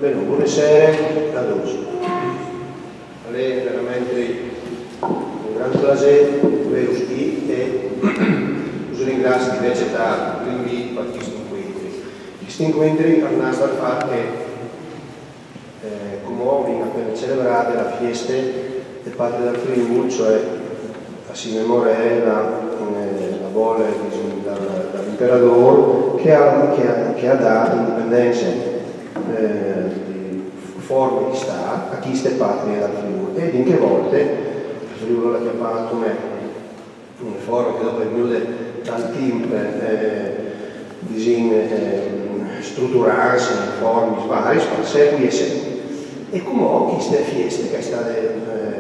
Bene, buonasera a tutti. È veramente un gran piacere avervi qui e vi ringrazio invece da l'invito a questi incontri. Questi incontri per noi per fare che, come ho appena celebrato la festa del padre del Friuli, cioè a si memoria la bolla dall'imperatore che ha dato indipendenza di forme di Stato a chi ste patria dal Friuli, ed in che volte il Friuli l'ha chiamato come un forma che dopo è venuto dal team strutturarsi in forme varie, secoli e secoli. E come queste feste che sono state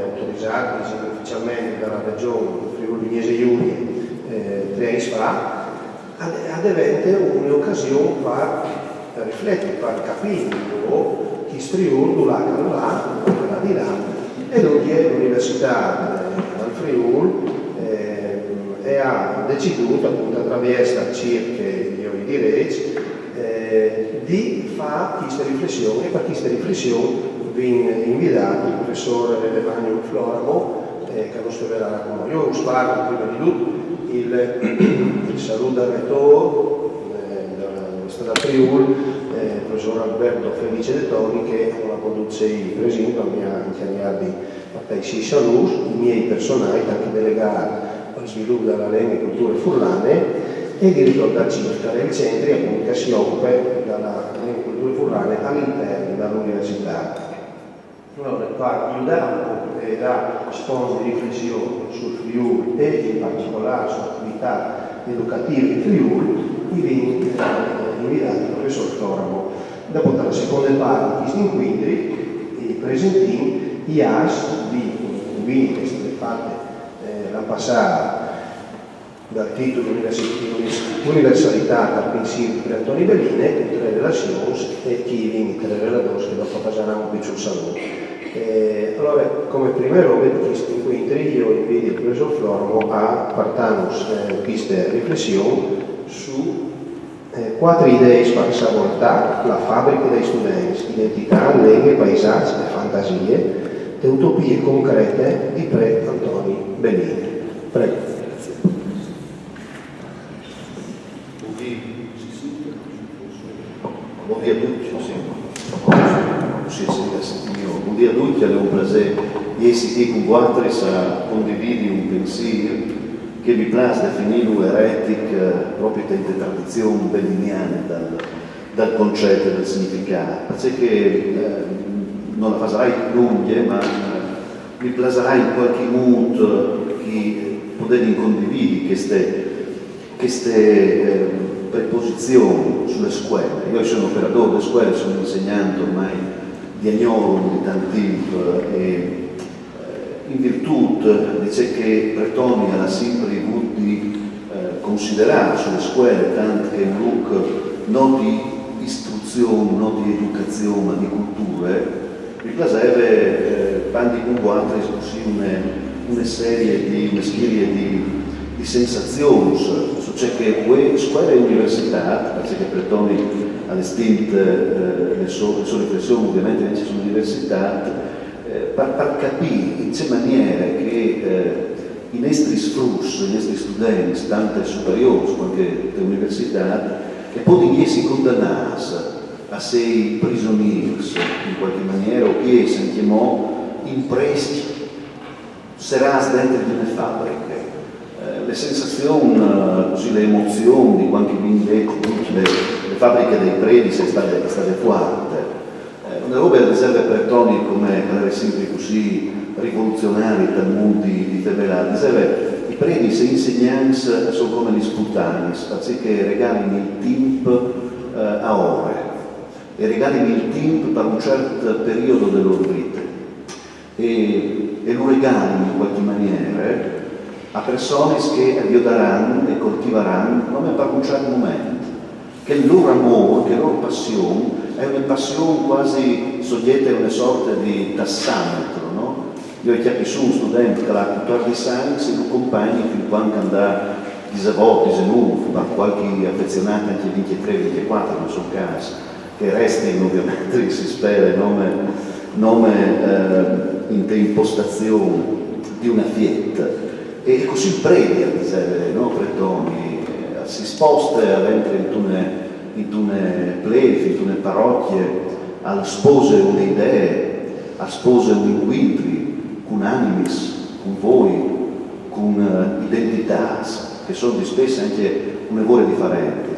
autorizzate ufficialmente dalla regione Friuli Venezia Giulia 3 anni fa, diventa un'occasione per riflettere, per capire chi Friuli là di là, e dunque l'Università del Friuli ha deciso, appunto attraverso circa di direi, di fare questa riflessione, e per questa riflessione viene invitato il professor Emanuele Floramo, che non studerà con noi. Io ho sparato prima di tutto il saluto al rettore dell'Università del Friuli, il professor Alberto Felice De Toni, che la conduce presente, mi ha incarnato di partecipi salus, i miei personali, anche delegati al sviluppo della lingua e culture furlane, e il direttore da CIFCA, il centro appunto, che si occupa della lingua e culture furlane all'interno dell'università. Allora, per aiutare da spunto di riflessione sul Friuli e in particolare sull'attività educativa in Friuli, mi viene invitato il professor Floramo. Dopo la seconda parte di questi incontri, presentino i AS di convegni che sono fatte l'anno passato dal titolo Universalità dal pensiero di Antonio Belline, tutte le relazioni e chi viene tre relatori che dopo passeranno un po' sul saluto. Allora, come prima roba di questi incontri, io invito il professor Floramo a partarnos queste riflessioni su 4 idee per savoltare la fabbrica dei studenti, identità, leghe, paesaggi e fantasie, e utopie concrete di pre Antonio Belline. Prego. Buongiorno a tutti, buongiorno a tutti, è un piacere di essere qui con voi a condividere un pensiero che mi piace definire eretico proprio delle tradizioni belliniane dal concetto e dal significato. Perché non la farai lunga, ma mi piacerà in qualche modo che potete condividere queste preposizioni sulle scuole. Io sono operatore delle scuole, sono insegnante ormai di agnolo di tanto tempo e in virtù di ciò che Bretoni ha sempre avuto di considerare sulle scuole, tanto che un look non di istruzione, non di educazione, ma di culture, mi piaceva quando con voi una serie di sensazioni su ciò che è scuola e università, perché Bretoni ha distinto le sue riflessioni ovviamente invece sull'università, per capire in che maniera che i nostri sfrussi, i nostri studenti, tanto superiori quanto dell'università, che possono essere condannati a essere prigionieri in qualche maniera, o che sentiamo impresti, serasi dentro di una fabbrica. Le sensazioni, così, le emozioni di quanti le fabbriche dei predi sono state forti. Una roba che serve per Toni come era sempre così rivoluzionaria dal mondo di Fevelati, serve i predi se insegnanti sono come gli sputtani, perché regalino il tempo a ore e regalino il tempo per un certo periodo della loro vita e lo regalino in qualche maniera a persone che aiuteranno e coltiveranno come per un certo momento, che il loro amore, che la loro passione è una passione quasi soggetta a una sorta di tassametro, no? Io ho capito un studente che ha 14 anni, se lo compagni fin quando andrà 19, 19, ma qualche affezionato anche 23, 24, non so caso, che resti ovviamente, si spera, nome in te impostazione di una fietta. E così previa, no, pretoni, si sposta in tune plefi, in tune parrocchie, al spose une idee, al spose un incontri, con animis, con voi, con identità, che sono di spesso anche un'evore differenti.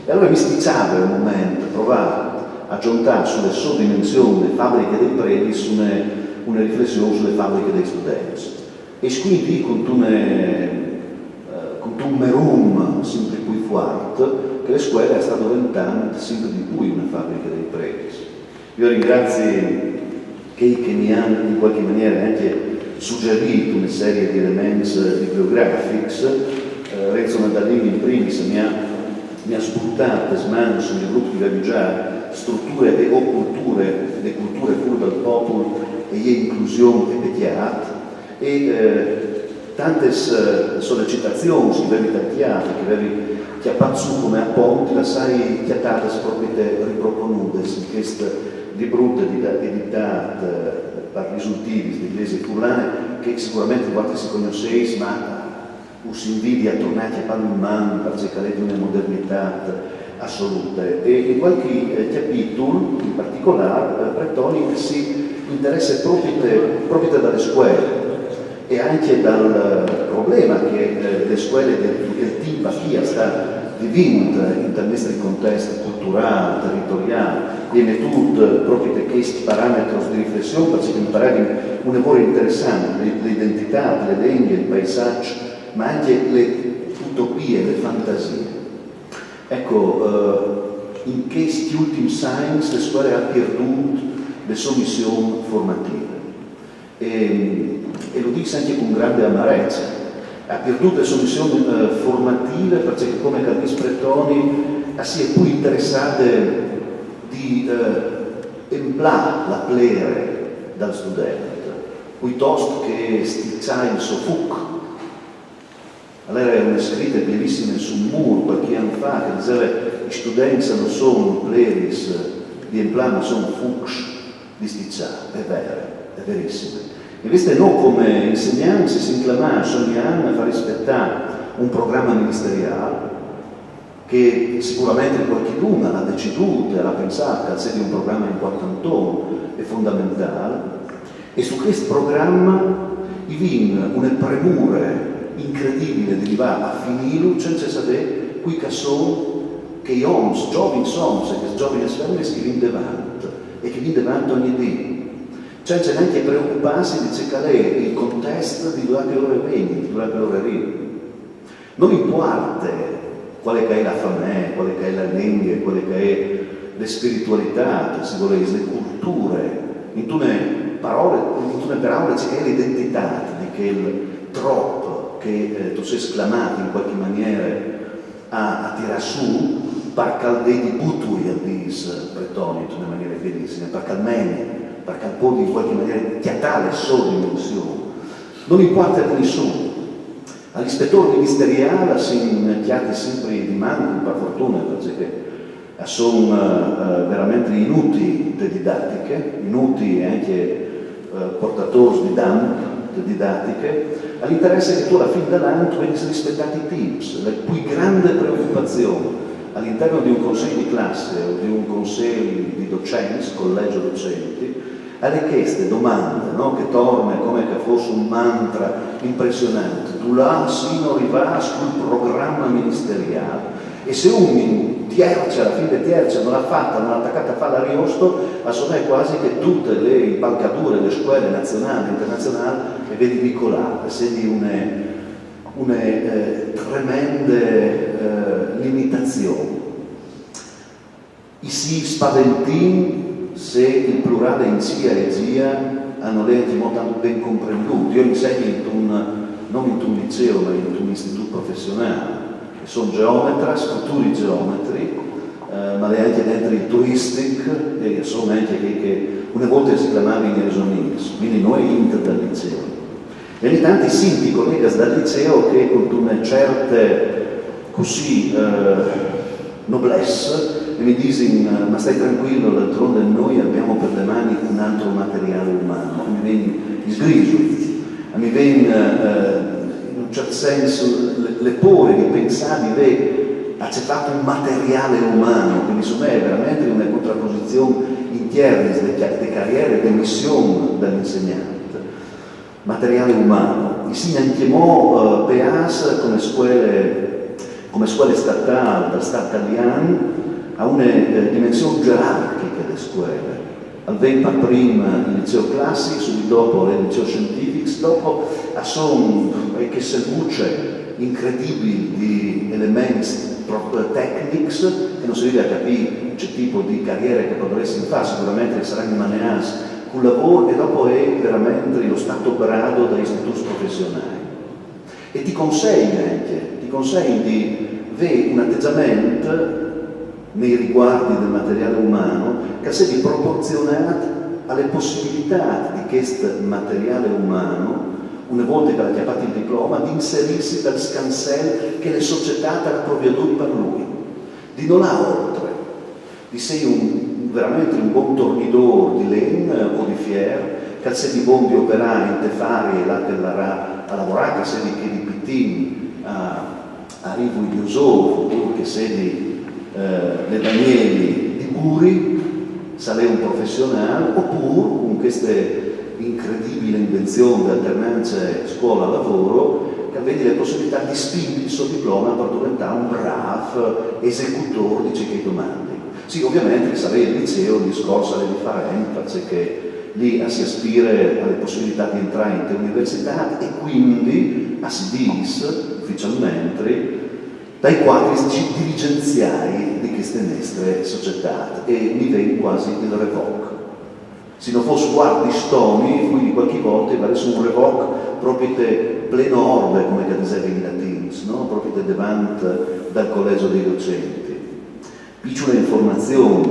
E allora mi sticciava un momento, provare a giuntare sulle sue dimensioni delle fabbriche dei predis una riflessione sulle fabbriche dei studenti. E quindi con un merum sempre più forte che le scuole stanno diventando sempre di più una fabbrica dei predis. Io ringrazio che mi hanno in qualche maniera anche suggerito una serie di elementi bibliografici. Renzo Nadalini in primis mi ha spuntato smano sugli gruppi che avevo già strutture e o culture, le culture pur del popolo e le inclusione e pecchiate e tante sollecitazioni che avevi tantiate, che avevi chiappato su come a ponti, la sai chiattate proprio riproponute in questo libro editato per risultati di Iglesi Furlane che sicuramente qualche si conosceis ma si invidia tornati a Palumman per cercare di una modernità assoluta e in qualche capitolo in particolare Pretoni si interessa proprio dalle scuole e anche dal problema che le scuole del tipo FIA sta vivendo in tal nostro contesto culturale, territoriale e tutto proprio di questi parametri di riflessione perché mi pare un lavoro interessante l'identità, le lingue, il paesaggio ma anche le utopie, le fantasie. Ecco, in questi ultimi anni le scuole hanno perduto le sue missioni formative e lo dico anche con grande amarezza. Ha perduto le sue missioni formative perché come capisce Pretoni si è più interessata di emplare la plere dal studente piuttosto che stizzare il suo fuoco. Allora era una scritta bellissima sul muro qualche anno fa che diceva gli studenti non sono pleris di emplare ma sono fuchs di stizzare. È vero, è verissimo. Invece noi come insegnanti si inclamano ogni anno a far rispettare un programma ministeriale che sicuramente qualcuno l'ha deciduto e l'ha pensato che sia un programma importante e fondamentale e su questo programma viene una premura incredibile di arrivare a finire senza sapere qui che sono che gli uomini, giovani sono, che giovani femmine che viene davanti e che viene davanti ogni giorno senza neanche preoccuparsi di cercare il contesto di dove loro vengono, di dove loro arrivano. Non importa quale che è la famiglia, quale che è la lingua, quale che è la spiritualità, se volete, le culture, in tune parole c'è l'identità di quel troppo che tu sei esclamato in qualche maniera a tirare su per caldei di butui a dis Pretoni in una maniera bellissima, per almeno perché al po' in qualche maniera chiatale solo dimensione non importa di nessuno all'ispettore ministeriale si chiate sempre di mano per fortuna perché sono veramente inutili le didattiche inutili anche portatori di danno le didattiche all'interesse che tu alla fine dell'anno tu vedi rispettati i tips la più grande preoccupazione all'interno di un consiglio di classe o di un consiglio di docenza, collegio docenti alle queste domande, no? Che torna come che fosse un mantra impressionante. Tu là sino arrivare sul programma ministeriale e se un in terza, alla fine terza non l'ha fatta, non l'ha attaccata a fare l'ariosto, assomiglia quasi che tutte le impalcature, le scuole nazionali e internazionali le vedi vincolate, sedi una tremende limitazioni. I si spaventini se il plurale in sia e zia hanno lenti molto ben comprenduti. Io insegno non in un liceo ma in un istituto professionale e sono geometras, futuri geometri ma anche dentro il touristic e sono anche che una volta si chiamava in Esonis quindi noi inter dal liceo e ogni tanto senti colleghi dal liceo che con una certe così noblesse e mi disi ma stai tranquillo, d'altronde noi abbiamo per le mani un altro materiale umano. Mi viene sgriso, mi viene in un certo senso le pore di pensare di aver accettato un materiale umano, quindi su me è veramente una contrapposizione in termini di carriera e di missione dell'insegnante. Materiale umano. Insieme chiamò PEAS come scuole statali, da Stato italiano, a una dimensione gerarchica delle scuole. Avvenne prima il liceo classico, subito dopo il liceo scientifico, dopo sono che si luce incredibili di elementi tecnici che non si riesce a capire che tipo di carriera che potresti fare, sicuramente saranno maneas con lavoro e dopo è veramente lo stato grado da istituti professionali. E ti consegna di avere un atteggiamento nei riguardi del materiale umano che sia proporzionato alle possibilità di questo materiale umano, una volta che ha chiappato il diploma, di inserirsi dal scansel che le società hanno provveduto per lui, di non ha oltre, di sei veramente un buon tornidor di legno o di fier, che sei di buon di operare in tefari e là che l'arà a lavorare, che sei di pittin a Rivo di Usovo, che sei di le Danieli di Buri, sarei un professionale, oppure con queste incredibili invenzioni di alternanza scuola-lavoro che vedi le possibilità di spingere il suo diploma per diventare un bravo esecutore di queste domande. Sì, ovviamente sarei il liceo, il discorso è differente, perché lì si aspira alle possibilità di entrare in università e quindi si dice ufficialmente dai quadri dirigenziali di queste nostre società e mi viene quasi il revoc. Se non fosse guardi stoni, quindi qualche volta va su un revoc proprio pleno orbe, come che diceva in latino, no? Proprio davanti dal collegio dei docenti. Piccola informazione,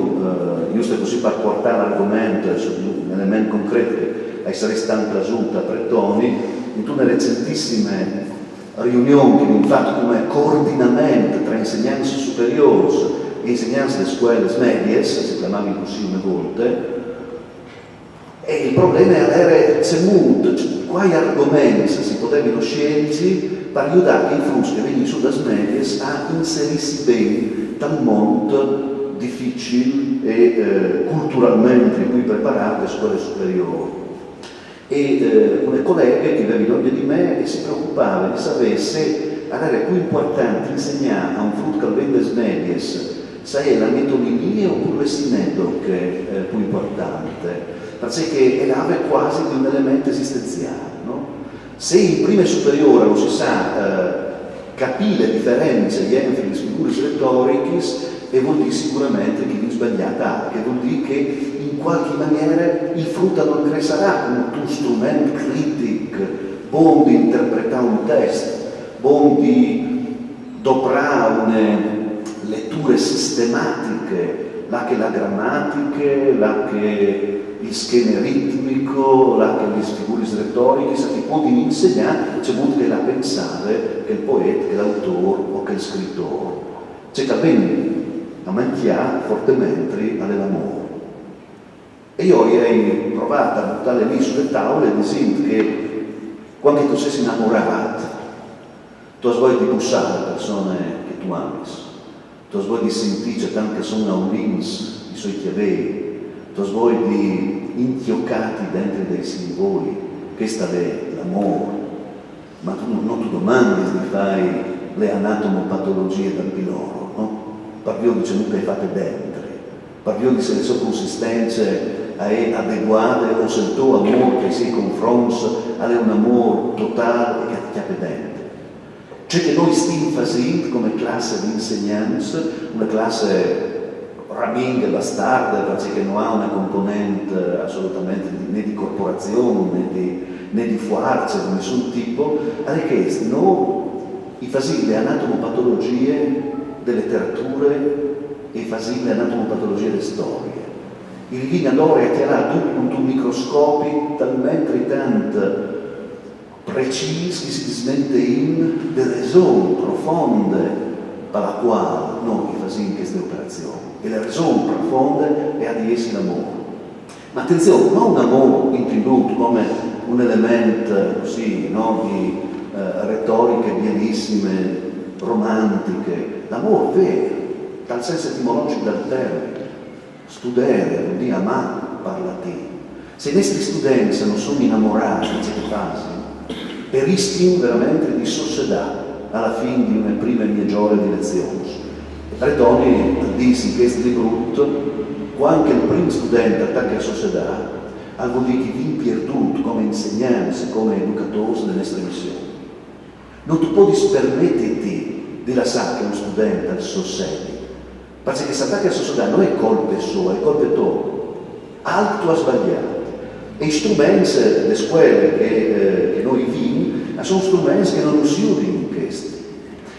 giusto così per portare l'argomento su un elemento concreto che essere stato presunto a Pretoni, in una recentissime riunioni che abbiamo fatto come coordinamento tra insegnanti superiori e insegnanti delle scuole medie, si chiamavano così una volta, e il problema era quali argomenti si potevano scegliere per aiutare i frutti che venivano sulle medie a inserirsi bene dal mondo difficile e culturalmente più preparato alle scuole superiori. E una collega che aveva bisogno di me e si preoccupava di sapere se era più importante insegnare a un frutto che vende medie se è la metodologia oppure l'insegnamento che è più importante, perché era quasi di un elemento esistenziale. No? Se in prima superiore non si sa capire le differenze di le figure retoriche, e vuol dire sicuramente che è sbagliata, che vuol dire che in qualche maniera il frutto non crescerà come un strumento critico, buon di interpretare un testo, buon di doprare letture sistematiche, là che la grammatica, là che il schema ritmico, là che le figure retoriche, che può insegnare, c'è molto che la pensare che il poeta, che l'autore o che il scrittore. C'è che avviene a manchiare fortemente all'amore. E io ho provato a buttare lì sulle tavole dicendo che quando tu sei innamorato, tu vuoi di bussare le persone che tu ami, tu vuoi di sentire tanto che sono aulins, i suoi chiaveri, tu vuoi di inchioccati dentro dei simboli, questo è l'amore, ma tu non ti domandi di fare le anatomopatologie del piloro, no? Parliamo di ciò che hai fatto dentro, parliamo di se le sue consistenze è adeguate o se il tuo amore che si confronta è un amore totale e che ti chiappa dentro. C'è che noi stiamo facendo come classe di insegnanti, una classe raminga, bastarda, perché non ha una componente assolutamente né di corporazione né di forza di nessun tipo, è che noi facciamo le anatomopatologie delle letterature e facciamo le anatomopatologie delle storie. Il rivinatore ha chiarato tutto con microscopi talmente tanto precisi che si dismette in delle ragioni profonde per la quale noi facciamo queste operazioni e la ragione profonda è a di essere l'amore. Ma attenzione, non un amore introdotto come un elemento così, no, di retoriche pienissime, romantiche, l'amore vero, dal senso etimologico del termine. Studere vuol dire amare, parla te. Se i nostri studenti non sono innamorati di queste fasi, rischiano veramente di società alla fine di una prima giorni di lezioni. E Bretoni dice in questo libro quando il primo studente attacca la società, vuol dire che viene perduto come insegnanti, come educatori delle nostre missioni. Non tu puoi permetterti di lasciare che un studente al suo sede, perché se attacca la società non è colpa sua, è colpa tua. Altro ha sbagliato. E gli strumenti delle scuole che noi viviamo sono strumenti che non usano in questi.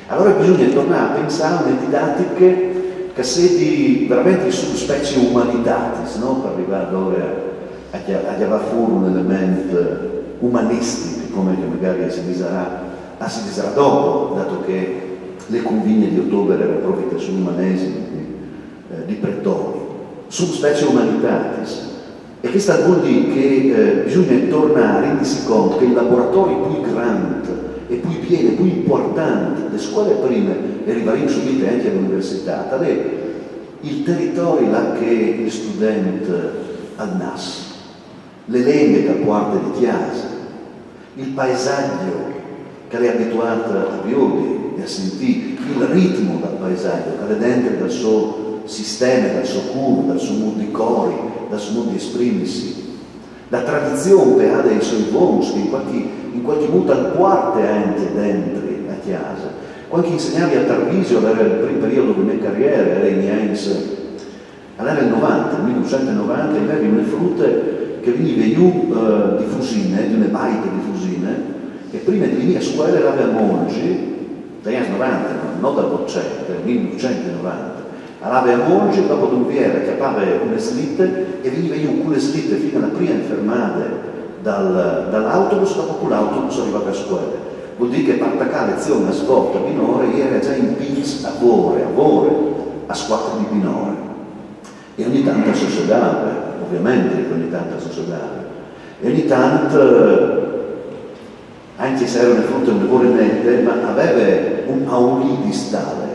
Allora bisogna tornare a pensare a una didattica che sia veramente su specie umanitatis, no? Per arrivare ora a chiamare fuori un elemento umanistico, come che magari si dirà dopo, dato che le convigne di ottobre erano proprio sull'umanesimo di Bretoni, su specie umanitatis. E questo vuol dire che bisogna tornare a rendersi conto che il laboratorio più grande e più pieno e più importante delle scuole prime e arriveremo subito anche all'università, è il territorio là che il studente nasce, le lingue che porta di chiesa, il paesaggio che è abituato a vedere e a sentire, il ritmo del paesaggio che è dentro dal suo sistema, dal suo cuore, dal suo modo di cori, dal suo modo di esprimersi, la tradizione che ha dei suoi uomini che in qualche modo al porta anche dentro la chiesa. Quando insegnavi a Tarvisio, era il primo periodo della mia carriera, era in allora il 90, 1990, e avevi una frutta che veniva giù di Fusine, di una baita di Fusine, e prima di venire a scuola eravamo a Mongi, dagli anni 90, non dal Boccetta, 1990. Allora a Mongi, dopo Dunviera, chiappava una slitta e veniva giù con le slitte fino alla prima fermata dall'autobus, dopo con l'autobus arrivava a scuola. Vuol dire che per attaccare lezione a svolta minore era già in pins a vore, a squadra di minore. E ogni tanto associava, ovviamente che ogni tanto associava. E ogni tanto, anche se era una frutta un lavoro nette, ma aveva un aulì di stale.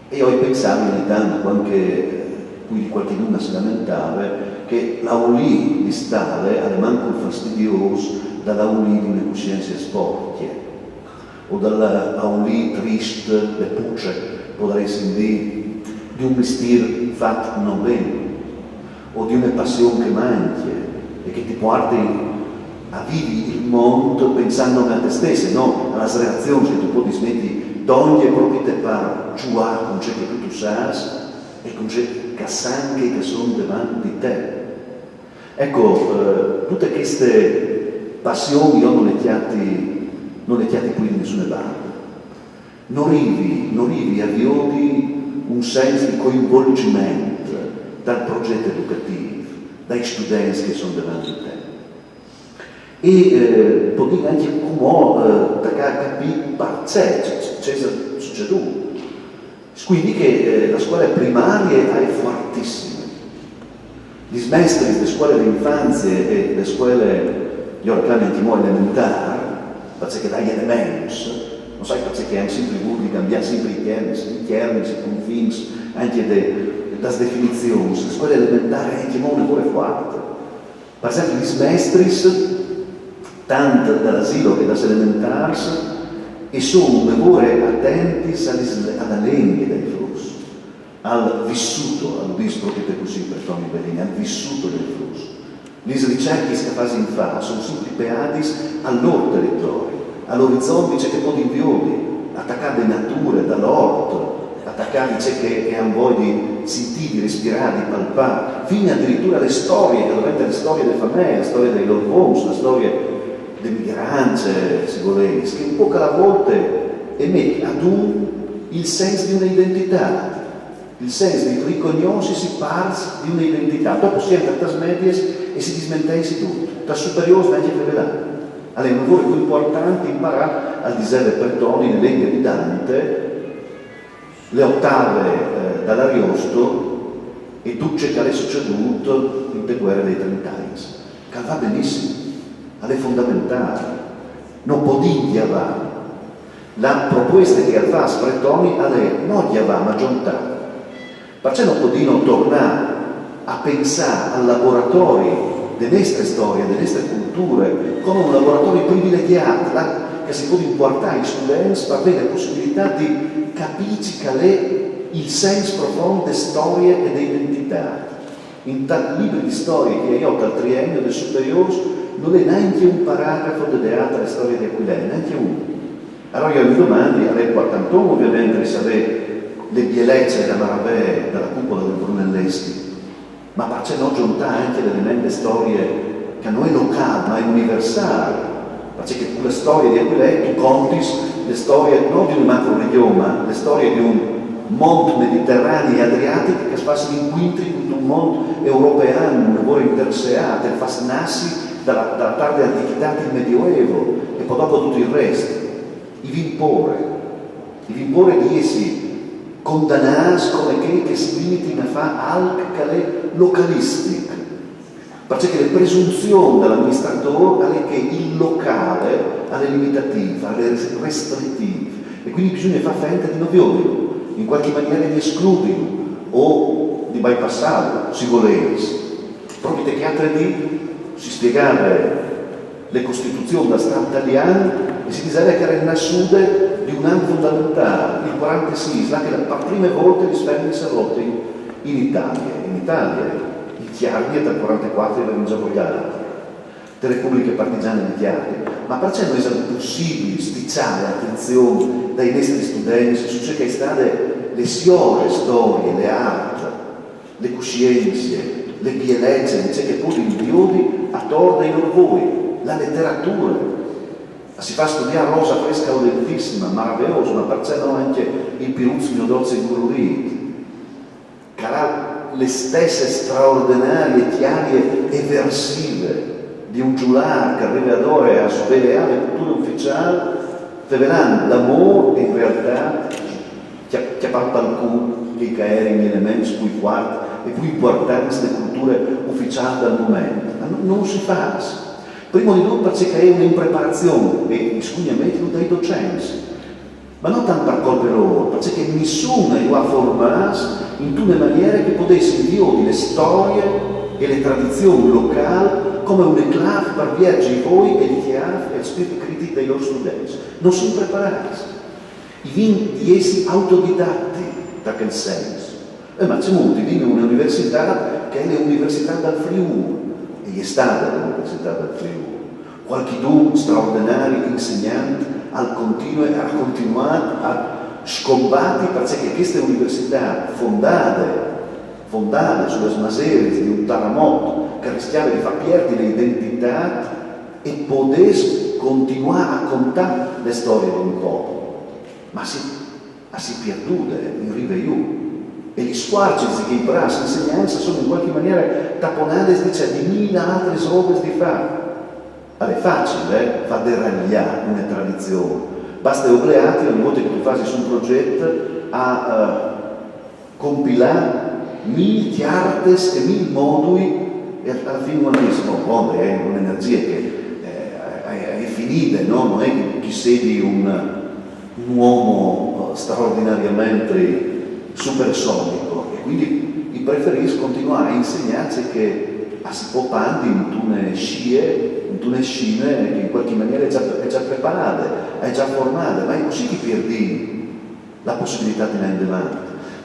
E io pensavo ogni tanto, anche qui qualcuno si lamentava, che l'aulì di stale era manco fastidioso dall'aulì di una coscienza sporche o dall'aulì triste, le pucce, potrei sentire, di un mestiere fatto non bene o di una passione che manca e che ti porta a vivere il mondo pensando a te stesso, no alla reazione che tu puoi smetti d'ogni proprio te per giocare con ciò che tu sai e con ciò che sangue che sono davanti di te. Ecco, tutte queste passioni io non le chiati qui in nessuna parte. Non arrivi a viodi un senso di coinvolgimento dal progetto educativo, dai studenti che sono davanti a te. E può dire anche come capire perché c'è succeduto. Quindi che la scuola primaria è fortissima. Gli maestri delle scuole di infanzia e le scuole io chiaramente elementari, perché dai elementi, non sai perché hanno sempre voluto cambiare sempre i termini, i confini, anche le definizioni. Le scuole elementari anche molto lavoro forte. Per esempio, gli maestri, tanto dall'asilo che dalle elementari, e sono lavoro attenti alla lingua dei flussi, al vissuto, al dice proprio così per Tony Bellini, al vissuto del flusso. Le ricerche che fanno sono sempre peati al loro territorio, all'orizzonte c'è che può di violi, attaccare le nature dall'orto, attaccare c'è che hanno voglia di sentire, di respirare, di palpare, fino addirittura alle storie, che dovrebbero le storie delle famiglie, la storia dei loro uomini, la storia delle migranze, se volete, che un po' alla volta emette ad il senso di un'identità. Il senso di riconoscersi parts di un'identità. Dopo si entra a medie e si dismentessi tutto. Da superiore anche rivelato. Allora, un lavoro più importante imparare a dire per Toni le lingue di Dante le ottave dall'Ariosto e tutto che è succeduto in te guerre dei 30 anni. Che va benissimo, è fondamentale. Non podia va. La proposta che fa Spretoni è non gli va, ma giuntare. Perché non possiamo tornare a pensare al laboratorio delle nostre storie, delle nostre culture, come un laboratorio privilegiato, che si può importare agli studenti per avere la possibilità di capire qual è il senso profondo delle storie e delle identità. In tanti libri di storia che io ho dal triennio del superiore non è neanche un paragrafo dedicato alle storie di Aquilea, neanche uno. Allora io mi domando, a lei 41 ovviamente sapere le bielezze della Maravè, della cupola del Brunelleschi, ma perché non giuntare anche delle storie che non è locale, ma è universale, perché la storia di Aquilea tu conti le storie non di un macro regione, ma le storie di un mondo mediterraneo e adriatico che si fa incontri con un mondo europeo, un lavoro interseato, che fa nascere dalla tarda antichità del Medioevo e poi dopo tutto il resto. I vimpore di essi condannati come che si limitino a fare algo che è localistico, perché le presunzioni dell'amministratore è che il locale è limitativa, è restrittivo e quindi bisogna fare finta di non violarlo, in qualche maniera di escluderlo o di bypassarlo, si volesse. Proprio che altre di si spiegava le costituzioni da Stato italiano e si diceva che era nascuta di un anno fondamentale, il 46, là che per la prima volta gli spermi si rotti in Italia. In Italia il Chiardi dal 44 era in gioco gli altri, le repubbliche partigiane di Chiardi. Ma perché non è possibile sticciare attenzione dai nostri studenti su ciò che è state le siore storie, le arti, le coscienze, le bielegge, che pure in biodi attorno ai loro voi, la letteratura. Si fa studiare rosa fresca odentissima, meravigliosa, ma perché no anche il Piruzzo dolce incolorit, che ha le stesse straordinarie chiarie eversive di un giular che arriva ad ora a svegliare le culture ufficiali, rivelando l'amore in realtà che palpa il culo di caere in elementi più forti e più importanti delle culture ufficiali del momento. Ma non si fa. Prima di tutto perché è un'impreparazione e sicuramente dai docenti, ma non tanto per colpa loro, perché nessuno li ha formati in una maniera che potesse inviare le storie e le tradizioni locali come un eclave per viaggi voi e di chiave e spirito critico dei loro studenti. Non sono preparati. I vini di essi autodidatti da quel senso. Ma c'è molti in un'università che è l'Università del Friuli. E è stata l'Università del Friuli. Qualche straordinario insegnante ha continuato a scombattere perché queste università fondate sulle smaserie di un terremoto che rischiava di far perdere l'identità e potesse continuare a contare le storie di un popolo. Ma si perdute in rivegliù. E gli squarci che i bracci insegnanza sono in qualche maniera tapponati di mille altre robe di fare. Allora è facile far deragliare una tradizione. Basta obbligati ogni volta che tu fai su un progetto a compilare mille artes e mille moduli e alla fine uno dice, no, è un'energia che è finita, no? Non è che chi sei un uomo straordinariamente supersonico e quindi preferisco continuare a insegnarci che si può pandi in tune scine che in qualche maniera è già preparata, è già formata, ma è così che perdi la possibilità di andare avanti.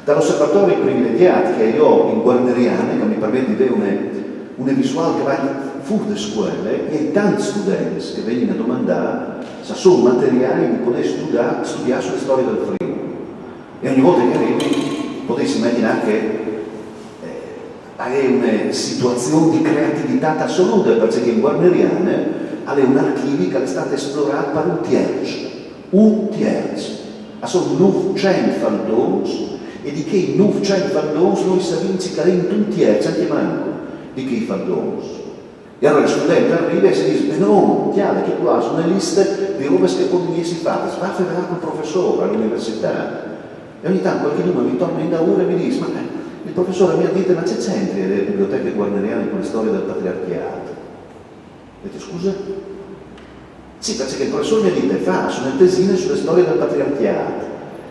Dall'osservatorio privilegiato che io ho in Guarneriana, che mi permette di avere una visuale che va fuori dalle scuole, e tanti studenti che vengono a domandare se sono materiali di poter studiare sulle storie del Friuli. E ogni volta che arrivi potessi immaginare che è una situazione di creatività assoluta, perché in Guarneriana è un archivio che è stato esplorato per un terzo. Sono 900 faldoni e di che 900 faldoni noi sappiamo che è un terzo, anche manco, di che faldoni. E allora il studente arriva e si dice, no, chiaro che tu hai una lista di robe che possono essere fatte, si va a fare con il professore all'università. E ogni tanto qualcuno mi torna in daure e mi dice: ma il professore mi ha detto, ma c'è c'entri le biblioteche guarneriane con le storie del patriarchiato? E dico: scusa? Sì, perché il professore mi ha detto, fa sulle tesine sulle storie del patriarchiato.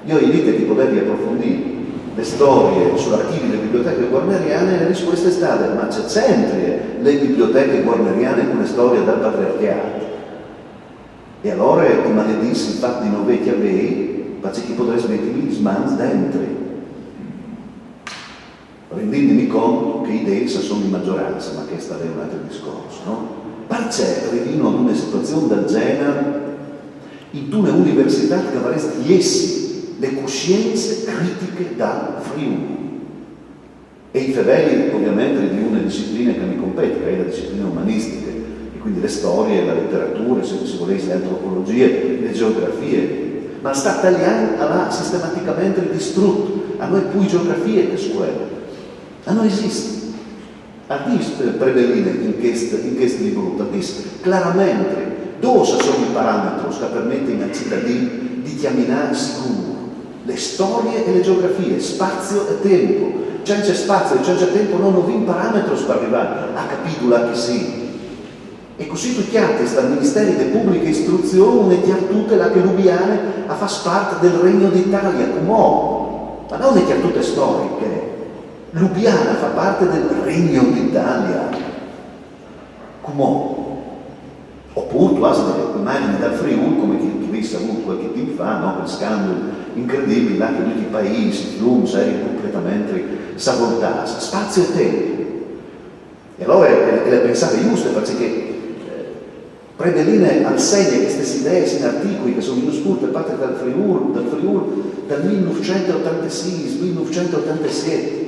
Io gli dite di potervi approfondire le storie sull'archivio delle biblioteche guarneriane, e la risposta è stata: ma c'è c'entri le biblioteche guarneriane con le storie del patriarchiato? E allora i maledissi infatti non vecchi a lei, perché chi potreste mettere gli smans dentro, rendendomi conto che i dei sono in maggioranza, ma questo è un altro discorso, no? Perché arrivino ad una situazione del genere in una università che avresti essi le coscienze critiche dal Friuli, e i fedeli ovviamente di una disciplina che mi compete, che è la disciplina umanistica, e quindi le storie, la letteratura, se si volesse, le antropologie, le geografie, ma sta italiano ha sistematicamente distrutto. A noi poi geografie che scuola, a noi esiste. Ha visto Preveline in questo libro, ha visto chiaramente dove sono i parametri che permettono ai cittadini di chiamare sicuro le storie e le geografie, spazio e tempo. Senza spazio e senza tempo non ho parametri per arrivare a capire che sì. E così tu chiatti dal Ministero di Pubblica Istruzione e tutte la che Lubiane a far parte del Regno d'Italia, come ma non è tutte storiche. Lubiana fa parte del Regno d'Italia, come oppure tu hai delle immagini dal Friuli, come chi avesse avuto qualche tempo fa, no? Quel scandalo incredibile, là che tutti i paesi, Flum, erano completamente sabottati, spazio e tempo. E allora le pensate giuste, perché Preveline insegna queste idee in articoli che sono venuti da parte dal Friuli dal 1986-1987,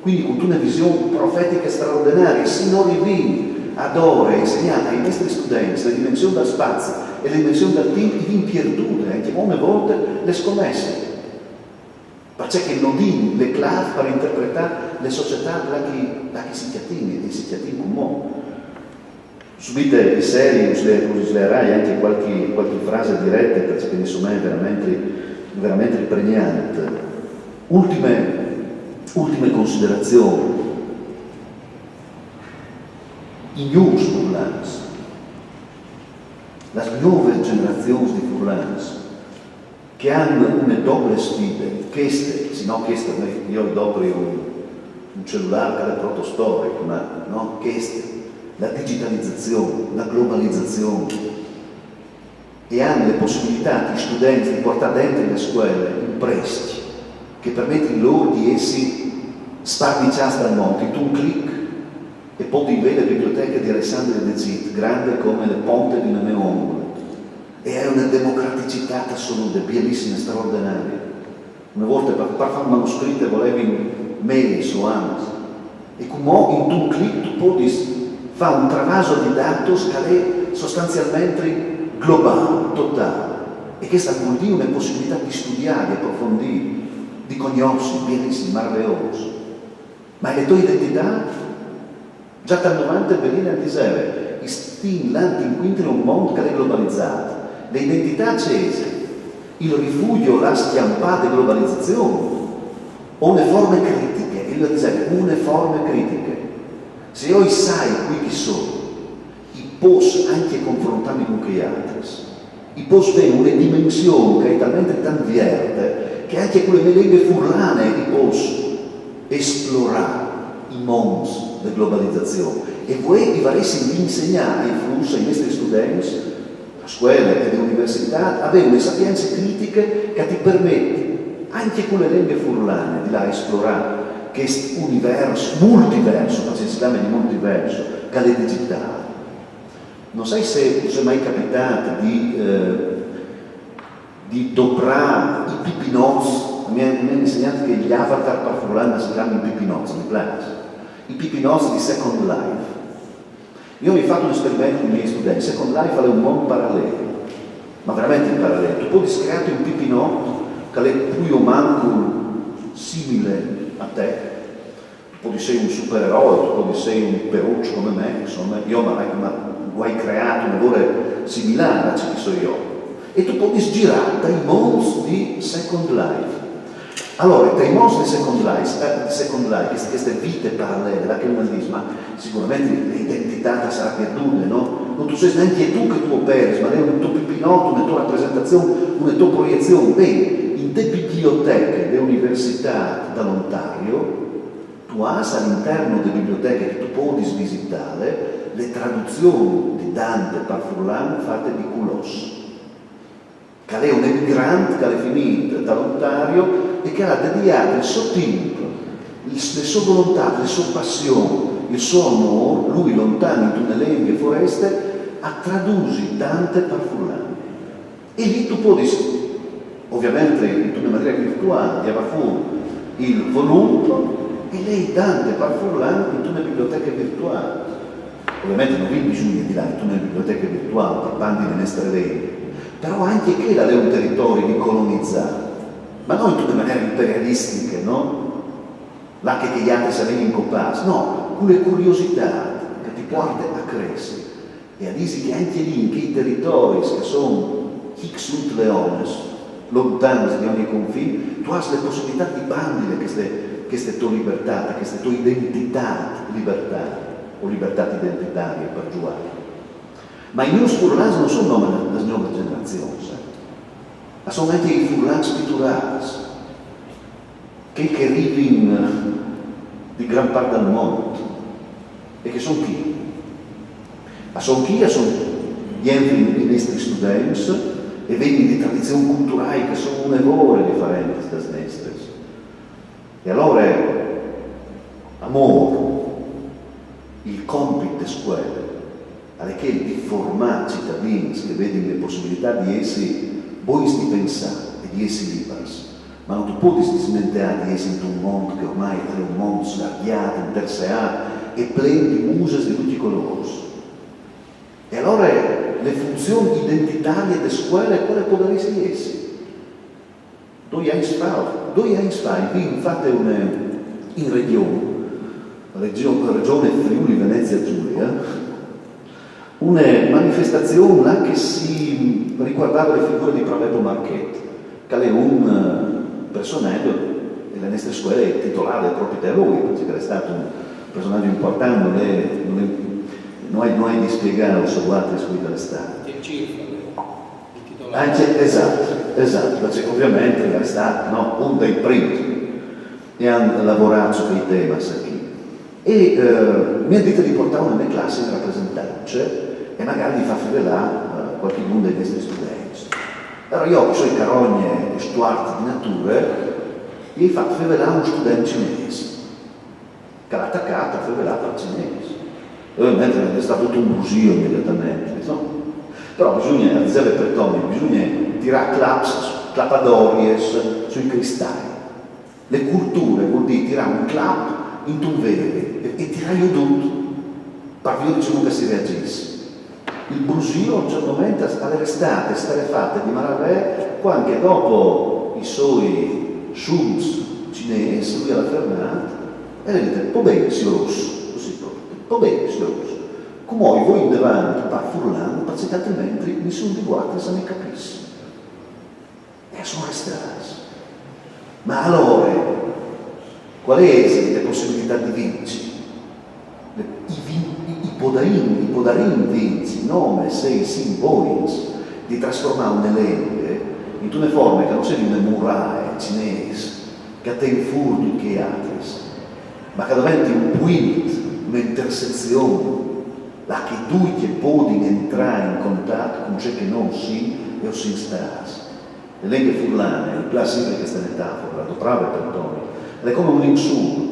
quindi con una visione profetica straordinaria. Se non arrivi ad ora insegnare ai nostri studenti la dimensione del spazio e la dimensione del tempo, vi perdute anche molte volte le scommesse, perché non hanno le clave per interpretare le società da chi si chiatini, e si chiatini come. Subite le serie, usilerai anche qualche frase diretta, perché mi sono veramente pregnante. Ultime considerazioni. I news furlans, le nuove generazioni di furlans, che hanno una doppia sfida, queste, io dopo un cellulare che è protostorico, ma no, queste, la digitalizzazione, la globalizzazione, e hanno le possibilità di studenti di portare dentro le scuole in prestiti che permettono loro di essere sparmiciati dal mondo, in un clic, e poi vedere la biblioteca di Alessandria De Zit, grande come le ponte di una meongola, e è una democraticità assoluta, bellissima, straordinaria. Una volta per fare un manoscritto volevi mail su Amazon, e come in un clic tu puoi fare un travaso di dati che è sostanzialmente globale, totale, e che sta vuol dire una possibilità di studiare, di approfondire, di conoscere, bellissimo, meraviglioso. Ma le tue identità, già dal 90 venire a dire, in un mondo che è globalizzato, le identità accese, il rifugio, la schiampata globalizzazione, o le forme critiche, io dicevo, una forme critiche. Se io sai qui chi sono, i posso anche confrontarmi con gli altri, i posso avere una dimensione che è talmente tanvierte che anche con le mie lingue furlane i posso esplorare i mondi della globalizzazione. E voi varresti insegnare ai flussi, ai nostri studenti, a scuole e all'università, avere una sapienza critica che ti permette, anche con le lingue furlane, di là esplorare questo universo, multiverso, perché si chiama di multiverso, che è digitale. Non sai se è mai capitato di doprare i pipinoz. Mi hanno insegnato che gli avatar per furlane si chiamano i pipinoz, mi piace. I pipinoz di Second Life. Io mi ho fatto un esperimento con i miei studenti. Second Life è un mondo parallelo, ma veramente in parallelo. Tu puoi creare un pipinot che è più o meno simile a te. Tu puoi essere un supereroe, tu puoi essere un peruccio come me, insomma, io ma hai creato un valore similare a ciò che so io. E tu puoi girare dai mondi di Second Life. Allora, tra i mostri secondari, queste vite parallele, la che una dice, ma sicuramente l'identità sarà perduta, no? Non tu sei neanche tu che tu operi, ma è un tuo pipinotto, una tua rappresentazione, una tua proiezione. Beh, in te biblioteche delle università dall'Ontario, tu hai all'interno delle biblioteche che tu puoi visitare le traduzioni di Dante per Furlan fatte di Culos, che è un emigrante che è finito dall'Ontario e che ha dedicato il suo tempo, le sue volontà, le sue passioni, il suo amore, lui lontano in tutte le lingue foreste, a tradurre Dante per Furlan. E lì tu puoi, ovviamente in una maniera virtuale, tirava fuori il volume e lei Dante per Furlan in una biblioteca virtuale. Ovviamente non vi bisogna di là in una biblioteca virtuale per bandi di nostre lingue, però anche che è un territorio di colonizzare, ma non in tutte maniere imperialistiche, no? Là che gli altri saranno incoppati, no, con le curiosità che ti porta a crescere e a dire che anche lì, in quei territori che sono hic sunt leones, lontani di ogni confine, tu hai le possibilità di bandire queste tue libertà, queste tue identità, libertà o libertà identitarie per giocare. Ma i news furlans non sono le nuove generazioni, ma sono anche i furlans pitturali, che arrivano di gran parte del mondo. E che sono chi? Ma sono chi? Sono gli nostri studenti e vengono di tradizioni culturali che sono un'evore differenti dalle nostre. E allora, amore, il compito delle scuole, è che di formare cittadini che vedono le possibilità di essere voi di pensare e di essere liberi, ma non tu puoi smentire di essere in un mondo che ormai è un mondo slargato, interseato e pieno di muse di tutti i colori. E allora le funzioni identitarie delle scuole quale potrebbero essere? 2 anni fa, infatti in regione Friuli Venezia Giulia, una manifestazione là che si riguardava le figure di Proverbio Marchetti, che è un personaggio delle nostre scuole titolare proprio da lui, perché è stato un personaggio importante, non è di spiegare su altri sui dell'estate. Che cifra, il titolare. Esatto, perché ovviamente è stato uno dei primi e hanno lavorato su quei temi qui. E mi ha detto di portare una mia classe in rappresentanza e magari di far rivelare qualche uno dei nostri studenti. Allora io, che sono carogne e stuarti di natura, gli ho fatto rivelare un studente cinese, che l'ha attaccato a rivelare per cinese. E ovviamente è stato tutto un brusio immediatamente, no? Però bisogna, diceva per Tommy, bisogna tirare clapadorie sui cristalli. Le culture vuol dire tirare un clap in un verde e tirare tutto, per via diciamo che si reagisce. Il brusio a un certo momento è state fatte di maravè quando dopo i suoi Schulz cinesi lui era fermato e le dite, po' bene signor Russo, così proprio, po' bene signor Russo, come voi in davanti per Furlan, perché altrimenti nessuno di voi se ne capisce. E sono restati. Ma allora, quali sono le possibilità di vincere? I podarini vinci, nome, sei, simboli, di trasformare una lingue in una forma che non sia di una muraia cinese, che ha in furto che altri, ma che diventi un point, un'intersezione, la che tutti possono entrare in contatto con ciò che non si e o si instasi. Le lingue furlane, il plasimile questa metafora, lo bravo per Antonio, è come un insulto.